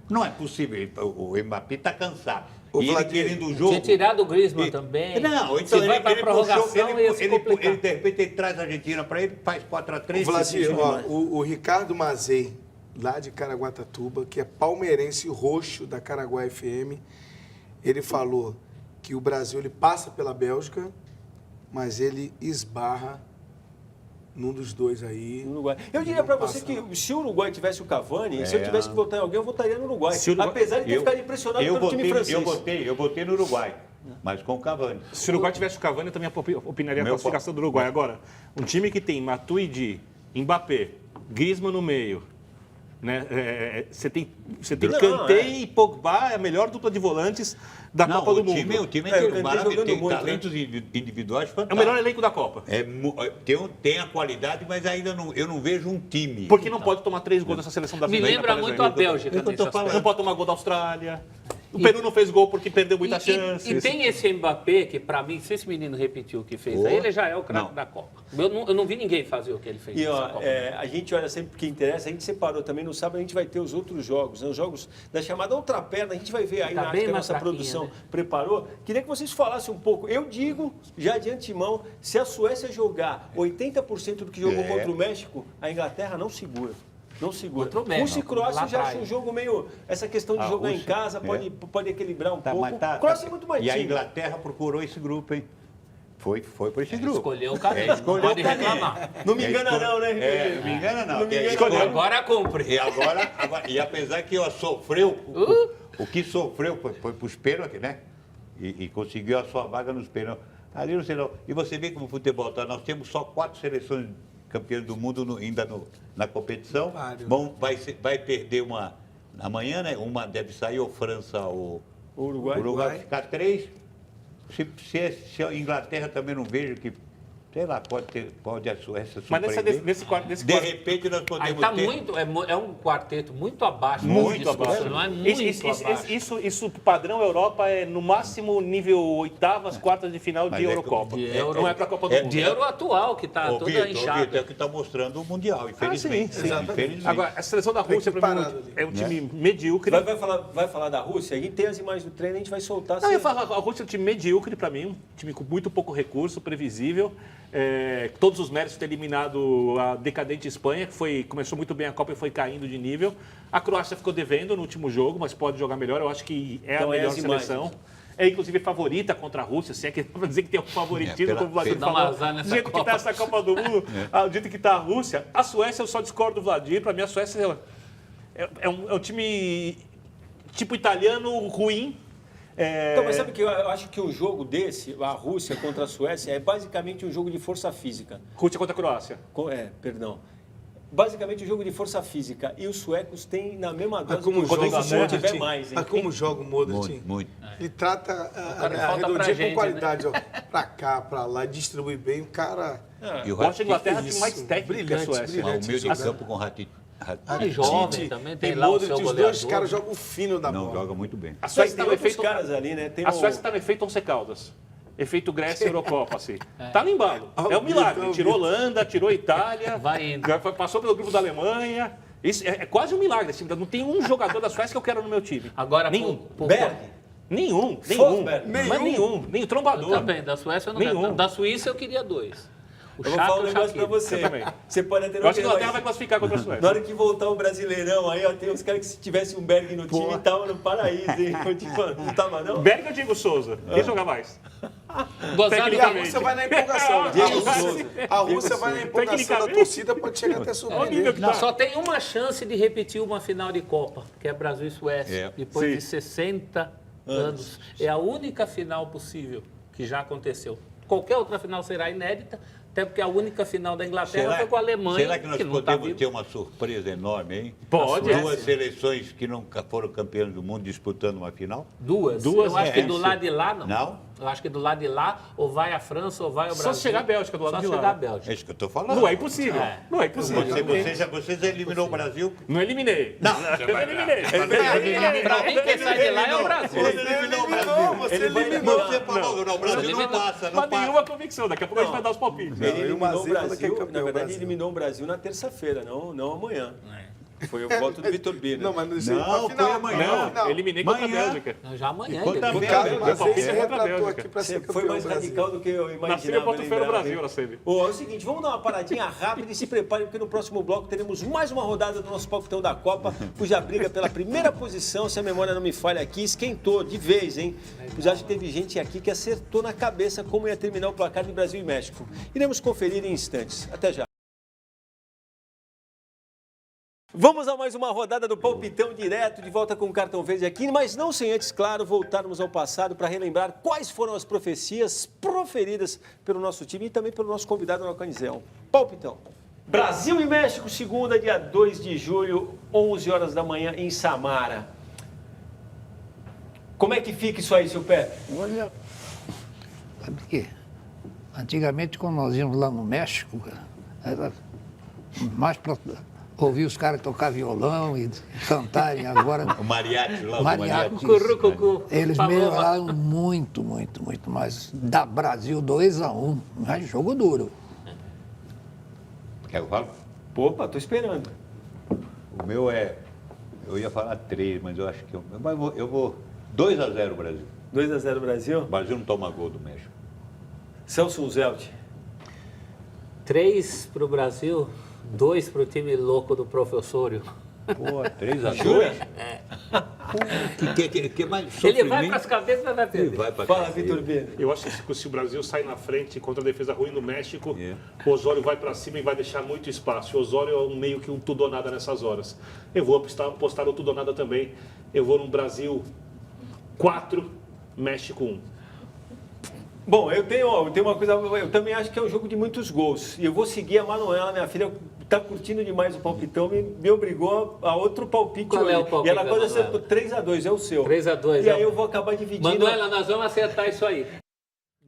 Não é possível. O Mbappé está cansado. Ô, E ele Vladimir, querendo o jogo. Tinha tirado o Griezmann E- também. Não, então Se vai para a prorrogação, ia se complicar. ele, de repente, ele traz a Argentina para ele, faz 4x3. O Vladimir, ó, o Ricardo Mazei, lá de Caraguatatuba, que é palmeirense roxo da Caraguá FM, ele falou que o Brasil ele passa pela Bélgica, mas ele esbarra num dos dois aí. No Uruguai. Eu diria para você que se o Uruguai tivesse o Cavani, se eu tivesse que votar em alguém, eu votaria no Uruguai. Se o Uruguai- Apesar de ter ficado impressionado pelo time francês. Eu votei no Uruguai, mas com o Cavani. Se o Uruguai tivesse o Cavani, eu também opinaria a Meu classificação do Uruguai. Agora, um time que tem Matuidi, Mbappé, Griezmann no meio, né? Você tem Não, Kanté é. e Pogba, é a melhor dupla de volantes da Não, Copa do o Mundo. time É, o tem Kanté maravilhoso, jogando tem muito, talentos individuais É o fantásticos. melhor elenco da Copa. Tem a qualidade, mas ainda eu não vejo um time. Porque não pode tomar 3 gols nessa seleção da Me Argentina, lembra por muito exemplo. a Bélgica Eu tô nesse aspecto. Não pode tomar gol da Austrália. O Peru não fez gol porque perdeu muitas chances. E tem esse Mbappé que, para mim, se esse menino repetiu o que fez, aí ele já é o craque Não. da Copa. Eu não vi ninguém fazer o que ele fez E nessa ó, Copa. a gente olha sempre porque interessa, a gente separou também, no sábado a gente vai ter os outros jogos, né? Os jogos da chamada outra perna, a gente vai ver aí Tá na bem arte que a mais nossa fraquinha, produção né? preparou. Queria que vocês falassem um pouco. Eu digo, já de antemão, se a Suécia jogar 80% do que jogou contra o México, a Inglaterra não segura. Não segura. Contra o México, Rússia e Croácia lá eu já atrás. acho um jogo meio. Essa questão de A jogar em Rússia, casa pode equilibrar um pouco. Mas Croácia é muito mais E a time. Inglaterra procurou esse grupo, hein? Foi por esse grupo. Escolheu o caminho, não escolheu pode o caminho. reclamar. Não me engana não, né? Não me engana não. Não me engana Escolheu. Agora cumpre. E apesar que sofreu, o que sofreu foi para os pênaltis, né? E conseguiu a sua vaga nos pênaltis. Ali não sei não. E você vê como o futebol tá. Nós temos só 4 seleções campeãs do mundo ainda na competição. Vai perder uma amanhã, né? Uma deve sair, ou França ou Uruguai. Uruguai vai ficar 3. Se a Inglaterra também não vejo que, sei lá, pode a Suécia Mas surpreender. nesse quarto. De repente nós Aí podemos tá ter... muito, é um quarteto muito abaixo. Muito disso, abaixo. Não é muito abaixo. Isso, padrão Europa, é no máximo nível oitavas, quartas de final Mas de é Eurocopa. de Euro- Não é para a Copa do Mundo. De Euro atual, que tá Ô, toda Vitor, inchada. é o que está mostrando o Mundial, infelizmente. sim. Infelizmente. Agora, a seleção da Rússia, para mim, parado ali. é um time medíocre. Vai falar da Rússia? A gente tem as imagens do treino, a gente vai soltar. Não, eu ia falar, a Rússia é um time medíocre para mim, um time com muito pouco recurso, previsível. Todos os méritos de ter eliminado a decadente Espanha, que começou muito bem a Copa e foi caindo de nível. A Croácia ficou devendo no último jogo, mas pode jogar melhor. Eu acho que é Então, a melhor as imagens. seleção. é inclusive favorita contra a Rússia, se é que dá para dizer que tem um favoritismo, como o Vladimir Dá um falou. azar nessa Do jeito que Copa. está essa Copa do Mundo, do jeito que está a Rússia. A Suécia, eu só discordo do Vladimir. Para mim, a Suécia é um time tipo italiano ruim. Então, mas sabe que eu acho que o jogo desse, a Rússia contra a Suécia, é basicamente um jogo de força física. Rússia contra a Croácia. Perdão. Basicamente um jogo de força física. E os suecos têm na mesma dose como que joga se o tiver Modric, mais, hein? como joga o Modric. Muito. Ele trata cara a falta pra redondinha gente, com qualidade, ó, pra cá, pra lá, distribui bem. O cara E o Eu acho que a Inglaterra Isso, tem mais técnica que a brilhante, Suécia. o meio de jogando. campo com Ratit. É jovem Tite, também, tem tem lá o Modric, seu os goleador. dois caras jogam fino da Não, bola. joga muito bem. A Só Suécia tem está no outros efeito... caras ali, né? Tem A o- Suécia está no efeito Once Caldas. Efeito Grécia e Eurocopa, assim. Tá no embalo. É um milagre. Tirou Holanda, tirou Itália. Vai indo. Passou pelo grupo da Alemanha. Isso é quase um milagre. Assim. Não tem um jogador da Suécia que eu quero no meu time. Agora, nenhum. Berg. Nenhum. Forsberg. Mas nenhum. Nem o trombador. Também, da Suécia eu não Nenhum. quero. Da Suíça eu queria 2. O Eu vou falar um Chaka e o negócio pra Shaqiri. você. Eu também. Você pode até Eu acho que a não Inglaterra vai classificar contra a Suécia. Na hora que voltar o Brasileirão aí, ó, tem uns caras que se tivesse um Berg no time, tava no paraíso, hein? Não tava, não? Berg ou Diego Souza? Quem joga mais? Gozado E a Rússia vai na empolgação. Diego Souza. A Rússia vai na empolgação da Tecnicamente. torcida, pode chegar até Olha o nível surpreender. que Não, tá. só tem uma chance de repetir uma final de Copa, que é Brasil e Suécia, É. depois Sim. de 60 anos. É a única final possível que já aconteceu. Qualquer outra final será inédita, até porque a única final da Inglaterra foi com a Alemanha. será que nós não tá podemos vivo. ter uma surpresa enorme, hein? Pode. Duas seleções que nunca foram campeãs do mundo disputando uma final? Duas. Duas, Eu acho que é. do lado de lá, não. Não? Eu acho que do lado de lá, ou vai a França, ou vai o Só Brasil. se chegar a Bélgica do lado Só de se lá. chegar a Bélgica. É isso que eu estou falando. Não é impossível. É. Não é impossível. Você já eliminou o Brasil? Não eliminei. Não, eu não eliminei. Pra mim, quem sai de lá é o Brasil. Você eliminou o Brasil. Você Ele vai- eliminou. Você falou, não, o Brasil não eliminou. passa, não Mas passa. nenhuma convicção. Daqui a pouco a gente vai dar os palpites. Ele Não, e o eliminou o Mazembe Brasil, que é campeão, na verdade, Brasil. eliminou o Brasil na terça-feira, não amanhã. Foi o voto do Vitor Bina. Não, mas isso aí Não, pra foi final. amanhã. Não, eliminei contra a Amanhã. Bélgica. Não, já amanhã. Enquanto a ele- O Bélgica- cara, Meu mas palpite ele é contra a retratou Bélgica. aqui pra ser Você campeão foi mais Brasil. radical do que eu Na imaginava. Síria, Porto Feio, lembrava, Brasil, hein? na Síria. Ô, é o seguinte, vamos dar uma paradinha rápida e se preparem, porque no próximo bloco teremos mais uma rodada do nosso palpitão da Copa, cuja briga pela primeira posição, se a memória não me falha aqui, esquentou de vez, hein? Pois acho que teve gente aqui que acertou na cabeça como ia terminar o placar de Brasil e México. Iremos conferir em instantes. Até já. Vamos a mais uma rodada do Palpitão direto, de volta com o Cartão Verde aqui, mas não sem antes, claro, voltarmos ao passado para relembrar quais foram as profecias proferidas pelo nosso time e também pelo nosso convidado na ocasião. Palpitão. Brasil e México, segunda, dia 2 de julho, 11 horas da manhã, em Samara. Como é que fica isso aí, seu Pepe? Olha, sabe o quê? Antigamente, quando nós íamos lá no México, era mais para ouvir os caras tocar violão e cantarem. Agora, O mariachi lá, Mariachi. o mariachi. Currucucu. eles Falou, melhoraram muito, muito, muito mais. Da Brasil 2-1, mas jogo duro. Quer que eu falo? Opa, tô esperando. O meu é... Eu ia falar 3, mas eu acho que... Eu vou 2-0 Brasil. 2-0 Brasil. O Brasil não toma gol do México. Celso Zelt. 3 para o Brasil, 2 para o time louco do professório. Pô, 3-2? Que mais Ele vai sofrimento? para as cabeças, mas vai Ele perder. vai pra Fala, cabeça. Vitor Bina. Eu acho que se o Brasil sai na frente contra a defesa ruim do México, É. o Osório vai para cima e vai deixar muito espaço. O Osório é meio que um tudo ou nada nessas horas. Eu vou apostar no tudo ou nada também. Eu vou no Brasil 4, México 1. Bom, eu tenho uma coisa, eu também acho que é um jogo de muitos gols. E eu vou seguir a Manuela, minha filha está curtindo demais o palpitão, me obrigou a outro palpite Qual hoje. é o palpite E ela da quase Manuela? acertou 3-2, é o seu. 3-2. E aí eu vou acabar dividindo. Manuela, nós vamos acertar isso aí.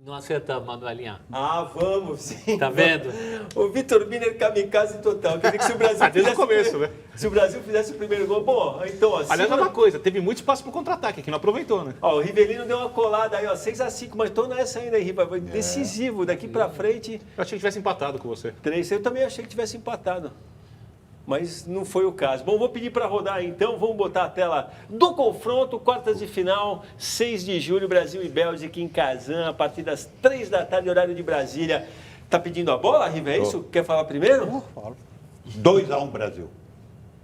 Não acertamos, Manuelinha. Ah, vamos, sim. Tá vendo? O Vitor Biner kamikaze total. Quer dizer que se o Brasil Desde o começo, primeiro- né? Se o Brasil fizesse o primeiro gol, bom, então assim. Aliás, é uma coisa, teve muito espaço para o contra-ataque, que não aproveitou, né? Ó, o Rivelino deu uma colada aí, ó, 6-5, mas tô nessa ainda aí, Riva. Decisivo, daqui pra frente. Eu achei que tivesse empatado com você. 3. Eu também achei que tivesse empatado. Mas não foi o caso. Bom, vou pedir para rodar aí, então. Vamos botar a tela do confronto, quartas de final, 6 de julho, Brasil e Bélgica em Kazan, a partir das 3 da tarde, horário de Brasília. Tá pedindo a bola, Riva? É isso? Quer falar primeiro? 2-1 Brasil.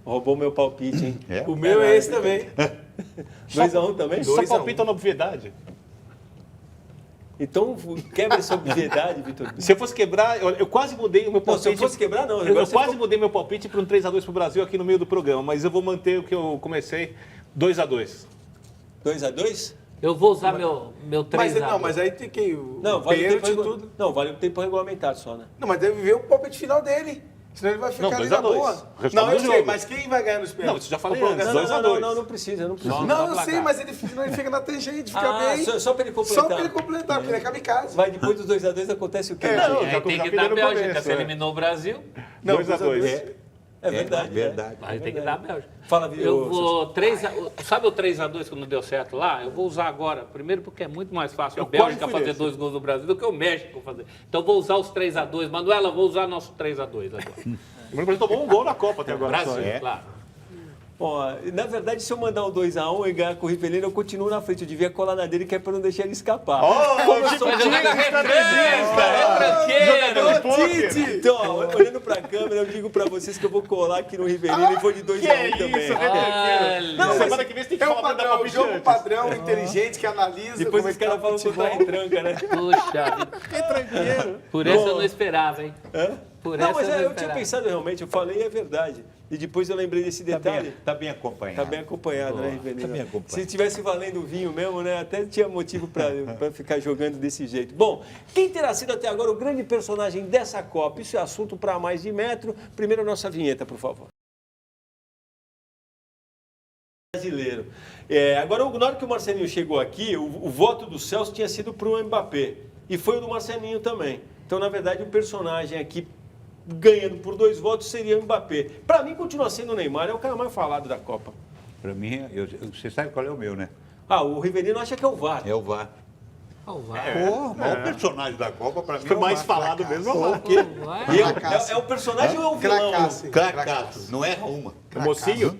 Roubou meu palpite, hein? É? O meu é esse também. 2-1 também? Só palpita na obviedade. Então, quebra essa obviedade, Vitor. Se eu fosse quebrar, eu quase mudei o meu Não, palpite. se eu fosse quebrar, não. Eu Agora você quase ficou- mudei meu palpite para um 3-2 pro Brasil aqui no meio do programa, mas eu vou manter o que eu comecei, 2-2. 2-2? Eu vou usar meu 3 Mas, não, mas aí tem que... Não, vale o pênalti tempo e tudo. Não, vale o tempo regulamentar só, né? Não, mas deve ver o palpite final dele. Senão ele vai ficar Não, ali 2 a na 2. boa. Resultado Não, eu do sei, jogo. mas quem vai ganhar nos pênaltis? Não, isso já falei A antes, prorrogação? 2 a 2. Não precisa, não precisa. Só- Não, eu placar. sei, mas ele fica na tangente, fica Ah, bem. só pra ele completar. Só pra ele completar, porque ele é kamikaze. Vai, depois dos 2-2 acontece o quê? Não, Aí já tem já que fiz dar no Bélgica, começo, você é. eliminou o Brasil, Não, 2-2. É verdade. verdade. aí tem que dar Bélgica. Fala, Vitor. Eu vou sabe o 3-2 que não deu certo lá? Eu vou usar agora. Primeiro porque é muito mais fácil a Eu quase Bélgica fui fazer nesse. 2 gols no Brasil do que o México fazer. Então eu vou usar os 3-2. Manuela, eu vou usar nosso 3-2 agora. O Brasil tomou um gol na Copa até agora. Brasil, só, é. claro. Ó, na verdade, se eu mandar um 2-1 e ganhar com o Rivelino, eu continuo na frente. Eu devia colar na dele, que é pra não deixar ele escapar. Ó, o Chico Vai jogar com a Dias, retranqueira. Tite! Então, ó, olhando pra câmera, eu digo pra vocês que eu vou colar aqui no Rivelino e vou de 2-1 também. Não, Semana que vem você tem que É o falar pra dar padrão, o palpite jogo antes. padrão, inteligente, que analisa. Depois como é os que caras tá o falam contra a futebol. retranca, né? Puxa vida. Por essa eu não esperava, hein? Por Não, essa mas eu não eu tinha esperava. pensado realmente, eu falei, é verdade. E depois eu lembrei desse detalhe. Tá bem acompanhado. Tá bem acompanhado, né, Rivelino? Tá bem acompanhado. Se tivesse valendo vinho mesmo, né? Até tinha motivo para ficar jogando desse jeito. Bom, quem terá sido até agora o grande personagem dessa Copa? Isso é assunto para mais de metro. Primeiro a nossa vinheta, por favor. Brasileiro. Agora, na hora que o Marcelinho chegou aqui, o voto do Celso tinha sido para o Mbappé. E foi o do Marcelinho também. Então, na verdade, o personagem aqui ganhando por 2 votos seria o Mbappé. Para mim, continua sendo o Neymar, é o cara mais falado da Copa. Pra mim, você sabe qual é o meu, né? Ah, o Rivelino acha que é o VAR. É o VAR. Oh, vai. Pô, o maior personagem da Copa, pra mim, Foi é o mais VAR. falado mesmo. é o VAR. E é o personagem ou é o vilão? Cracaço. Cracaço, não erra uma. O mocinho?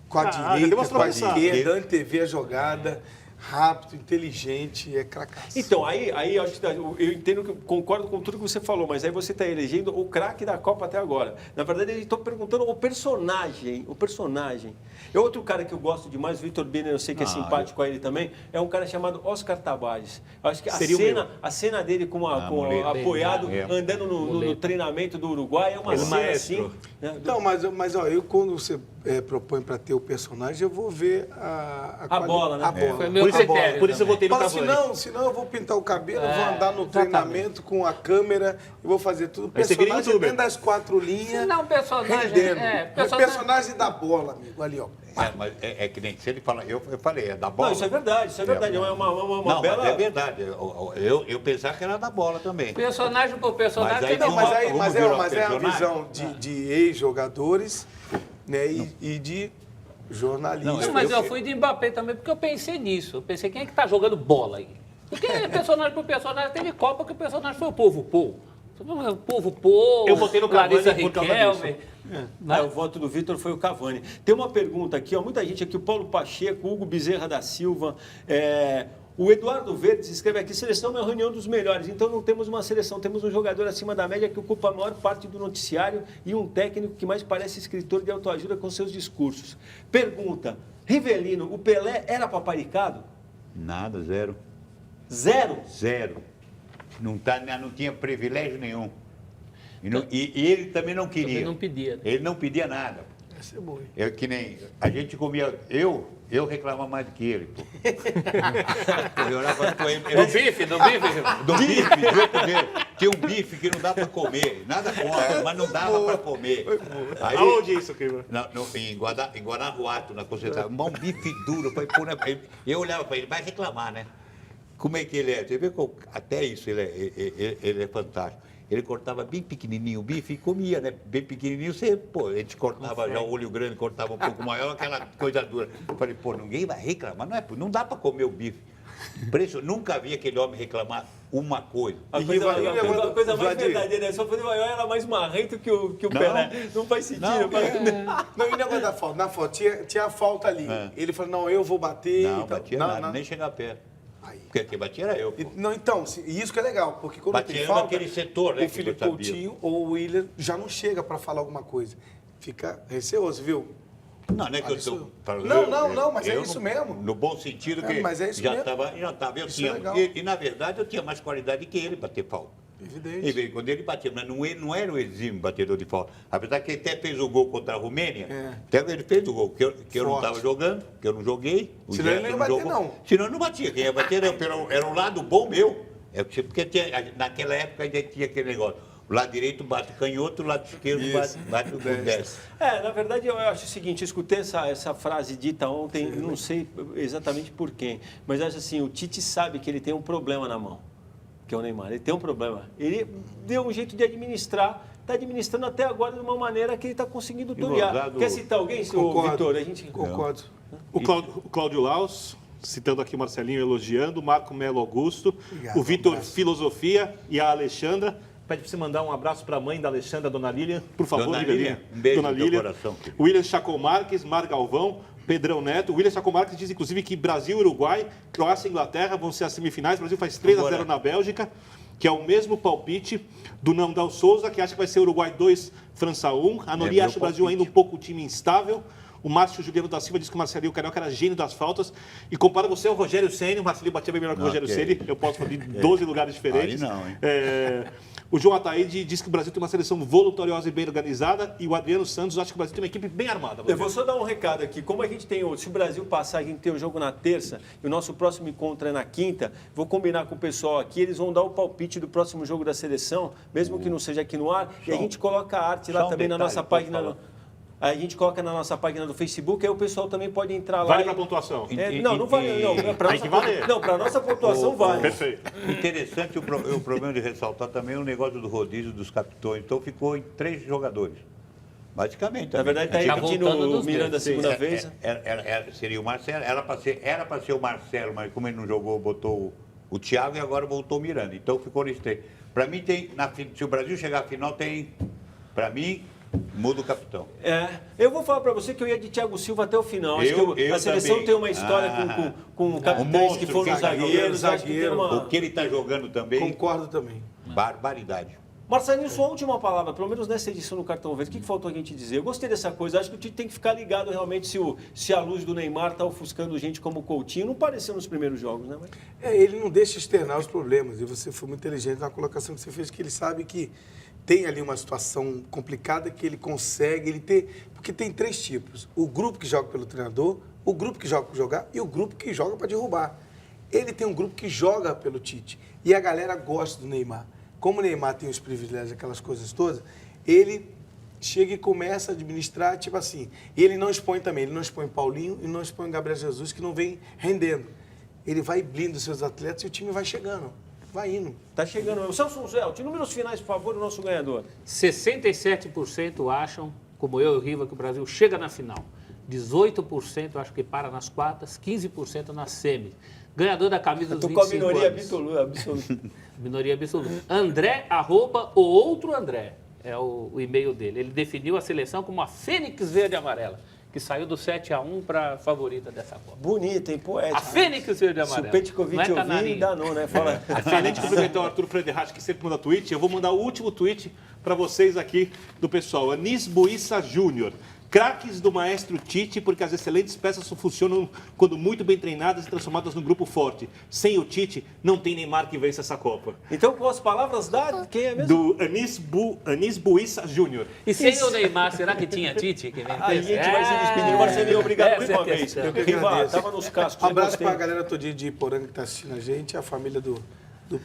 Com a já direita, deu umas com a tropeçadas. esquerda, antevê a jogada, rápido, inteligente, é cracaço. Então, aí eu acho que eu entendo que concordo com tudo que você falou, mas aí você está elegendo o craque da Copa até agora. Na verdade, eu estou perguntando o personagem. O personagem. É outro cara que eu gosto demais, o Vitor Biner, eu sei que é simpático a ele também, é um cara chamado Oscar Tabares. Eu acho que a cena dele com muleta. apoiado, É. andando no treinamento do Uruguai, é uma Ele cena maestro. assim. Né? Então, mas ó, eu quando você propõe para ter o personagem, eu vou ver A bola, né? A bola. Foi meu Por isso, critério por isso eu votei no Fala, Cavani. senão eu vou pintar o cabelo, eu vou andar no exatamente. treinamento com a câmera, eu vou fazer tudo. Aí você vira Personagem youtuber. dentro das 4 linhas. Não, personagem. Rendendo. Personagem. Personagem da bola, amigo, ali, ó. Mas é que nem se ele fala, eu falei, é da bola. Não, isso é verdade, isso é verdade. É uma Não, bela... mas é verdade. Eu pensava que era da bola também. Personagem por personagem. Mas aí tem Não, Vamos- mas vamos é virar a visão personagem? de ex-jogadores, né, e de jornalistas. Não, mas eu fui de Mbappé também, porque eu pensei nisso. Eu pensei, quem é que tá jogando bola aí? Porque personagem por personagem, teve Copa que o personagem foi o Povo Pô. O Povo Pô, Eu votei no Cavani Larissa por causa Riquelme. O voto do Vitor foi o Cavani. Tem uma pergunta aqui, ó, muita gente aqui, o Paulo Pacheco, o Hugo Bezerra da Silva, o Eduardo Verdes escreve aqui, seleção é uma reunião dos melhores, então não temos uma seleção, temos um jogador acima da média que ocupa a maior parte do noticiário e um técnico que mais parece escritor de autoajuda com seus discursos. Pergunta, Rivelino, o Pelé era paparicado? Nada, zero. Zero? Zero. Não tinha privilégio nenhum. E ele também não queria. Também não pedia, né? Ele não pedia nada. Essa é boa. É que nem a gente comia. Eu reclamava mais do que ele, pô. Eu olhava pra ele. No bife, no bife. Do bife, do jeito dele. Tinha um bife que não dá pra comer. Nada contra, mas não dava pra comer. Aí, Aonde é isso, Criva? em Guanajuato, na concentração. Um bife duro. Eu olhava pra ele, vai reclamar, né? Como é que ele é? Você vê que até isso ele é fantástico. Ele cortava bem pequenininho o bife e comia, né? Bem pequenininho, a gente cortava já o olho grande, cortava um pouco maior, aquela coisa dura. Eu falei, ninguém vai reclamar, não dá para comer o bife. Nunca vi aquele homem reclamar uma coisa. A coisa mais verdadeira, né? Só foi o maior era mais marrento que o Pelé. Não faz sentido. Não, e negócio da falta. Na falta, tinha a falta ali. Ele falou, não, eu vou bater. Não, e tal. batia nada, nem chegar perto. Aí. Porque quem batia era eu, pô. Não, então, e isso que é legal, porque quando Batia tem falta, naquele setor, né, o que Felipe eu sabia. Coutinho ou o Willian já não chega para falar alguma coisa. Fica receoso, viu? Não é que eu estou Absurdo. falando. Não, mas é eu isso não- mesmo. No bom sentido que mas é isso já mesmo. estava. Eu Isso tinha, é legal. e, na verdade, eu tinha mais qualidade que ele para ter falta. Evidente. E quando ele batia, mas não era o exímio batedor de falta. Apesar que ele até fez o gol contra a Romênia, até ele fez o gol, que eu não estava jogando, que eu não joguei. Senão ele não ia bater, não. Senão eu não batia, quem ia bater era um lado bom meu. Porque naquela época ainda tinha aquele negócio. O lado direito bate canhoto, o lado esquerdo bate o 10. Na verdade, eu acho o seguinte, eu escutei essa frase dita ontem, não sei exatamente por quem, mas acho assim, o Tite sabe que ele tem um problema na mão, que é o Neymar, ele tem um problema. Ele deu um jeito de administrar, está administrando até agora de uma maneira que ele está conseguindo torear. Quer citar alguém, Vitor? Concordo. O Cláudio Laus, citando aqui o Marcelinho elogiando, o Marco Melo Augusto, Obrigado, o Vitor um abraço. Filosofia e a Alexandra. Pede para você mandar um abraço para a mãe da Alexandra, Dona Lilian, por favor, Dona Rivelinha. Lilian, um beijo Dona no teu Lilian. coração, querido. William Chacon Marques, Mar Galvão, Pedrão Neto. O William Chacon Marques diz, inclusive, que Brasil, Uruguai, Croácia e Inglaterra vão ser as semifinais. O Brasil faz 3-0 na Bélgica, que é o mesmo palpite do Nandal Souza, que acha que vai ser Uruguai 2, França 1. A Nori acha o Brasil ainda um pouco time instável. O Márcio Juliano da Silva diz que o Marcelinho Carioca era gênio das faltas. E compara você ao Rogério Ceni. O Marcelinho batia bem melhor que o Rogério Ceni. Eu posso falar de 12 lugares diferentes. Aí não, hein? O João Ataíde diz que o Brasil tem uma seleção voluntariosa e bem organizada. E o Adriano Santos acha que o Brasil tem uma equipe bem armada. Eu vou só dar um recado aqui. Como a gente tem, se o Brasil passar, a gente tem o jogo na terça e o nosso próximo encontro é na quinta, vou combinar com o pessoal aqui, eles vão dar o palpite do próximo jogo da seleção, mesmo que não seja aqui no ar, e a gente coloca a arte lá também na nossa página. A gente coloca na nossa página do Facebook, aí o pessoal também pode entrar lá. Vale para a pontuação. Não vale. Não, Tem que valer. Não, para a nossa pontuação vale. Perfeito. Interessante o problema de ressaltar também o negócio do rodízio dos capitões. Então ficou em 3 jogadores. Basicamente. Na verdade, está repetindo o Miranda a segunda Sim, vez. seria o Marcelo. Era para ser o Marcelo, mas como ele não jogou, botou o Thiago e agora voltou o Miranda. Então ficou nesse 3. Para mim, se o Brasil chegar à final, para mim, muda o capitão. Eu vou falar para você que eu ia de Thiago Silva até o final. Acho que a seleção também. tem uma história com capitães que foram zagueiros. O que ele está jogando também. Concordo também. Barbaridade. Marcelinho, sua última palavra, pelo menos nessa edição do Cartão Verde, o que faltou a gente dizer? Eu gostei dessa coisa, acho que o Tite tem que ficar ligado realmente se a luz do Neymar está ofuscando gente como o Coutinho. Não pareceu nos primeiros jogos, né? Mas... Ele não deixa externar os problemas, e você foi muito inteligente na colocação que você fez, que ele sabe que tem ali uma situação complicada que ele consegue, porque tem 3 tipos. O grupo que joga pelo treinador, o grupo que joga para jogar e o grupo que joga para derrubar. Ele tem um grupo que joga pelo Tite, e a galera gosta do Neymar. Como o Neymar tem os privilégios, aquelas coisas todas, ele chega e começa a administrar, tipo assim. E ele não expõe também, ele não expõe Paulinho e não expõe Gabriel Jesus, que não vem rendendo. Ele vai blindo os seus atletas e o time vai chegando, vai indo. Tá chegando. O Celso Zelt, números finais, por favor, do nosso ganhador. 67% acham, como eu e o Riva, que o Brasil chega na final. 18% acho que para nas quartas, 15% nas semis. Ganhador da camisa dos 25 anos. Com a minoria absoluta. Minoria absoluta. André, @o outro André, é o e-mail dele. Ele definiu a seleção como a Fênix Verde e Amarela, que saiu do 7-1 para a favorita dessa Copa. Bonita, hein? Poética. A Fênix Verde e Amarela. Se o Petkovic ouvir, danou, né? Fala. Além de cumprimentar o Arthur Frederich, que sempre manda tweet, eu vou mandar o último tweet para vocês aqui do pessoal. Anis Buissa Júnior. Craques do maestro Tite, porque as excelentes peças só funcionam quando muito bem treinadas e transformadas num grupo forte. Sem o Tite, não tem Neymar que vença essa Copa. Então, com as palavras da... Quem é mesmo? Do Anis Buissa Júnior. E sem o Neymar, será que tinha Tite? Que A gente vai se despedindo. Marcelinho, obrigado mais uma vez. Eu que Riva, agradeço. tava nos cascos. Um abraço gostei. para a galera todinha de Iporanga que está assistindo a gente, a família do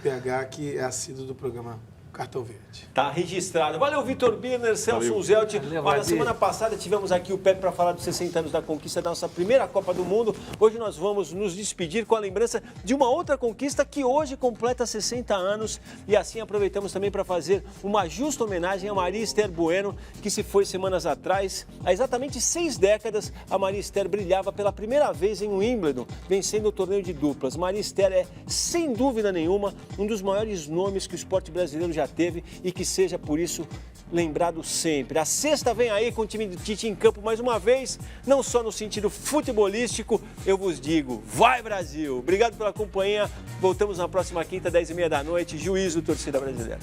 PH, que é assíduo do programa Cartão Verde. Tá registrado. Valeu, Vitor Birner, Celso Zelt. Na semana passada tivemos aqui o Pepe para falar dos 60 anos da conquista da nossa primeira Copa do Mundo. Hoje nós vamos nos despedir com a lembrança de uma outra conquista que hoje completa 60 anos. E assim aproveitamos também para fazer uma justa homenagem a Maria Esther Bueno, que se foi semanas atrás. Há exatamente 6 décadas, a Maria Esther brilhava pela primeira vez em Wimbledon, vencendo o torneio de duplas. Maria Esther é, sem dúvida nenhuma, um dos maiores nomes que o esporte brasileiro já teve e que seja por isso lembrado sempre. A sexta vem aí com o time do Tite em campo mais uma vez, não só no sentido futebolístico, eu vos digo, vai Brasil! Obrigado pela companhia, voltamos na próxima quinta, 10h30 da noite, juízo, torcida brasileira.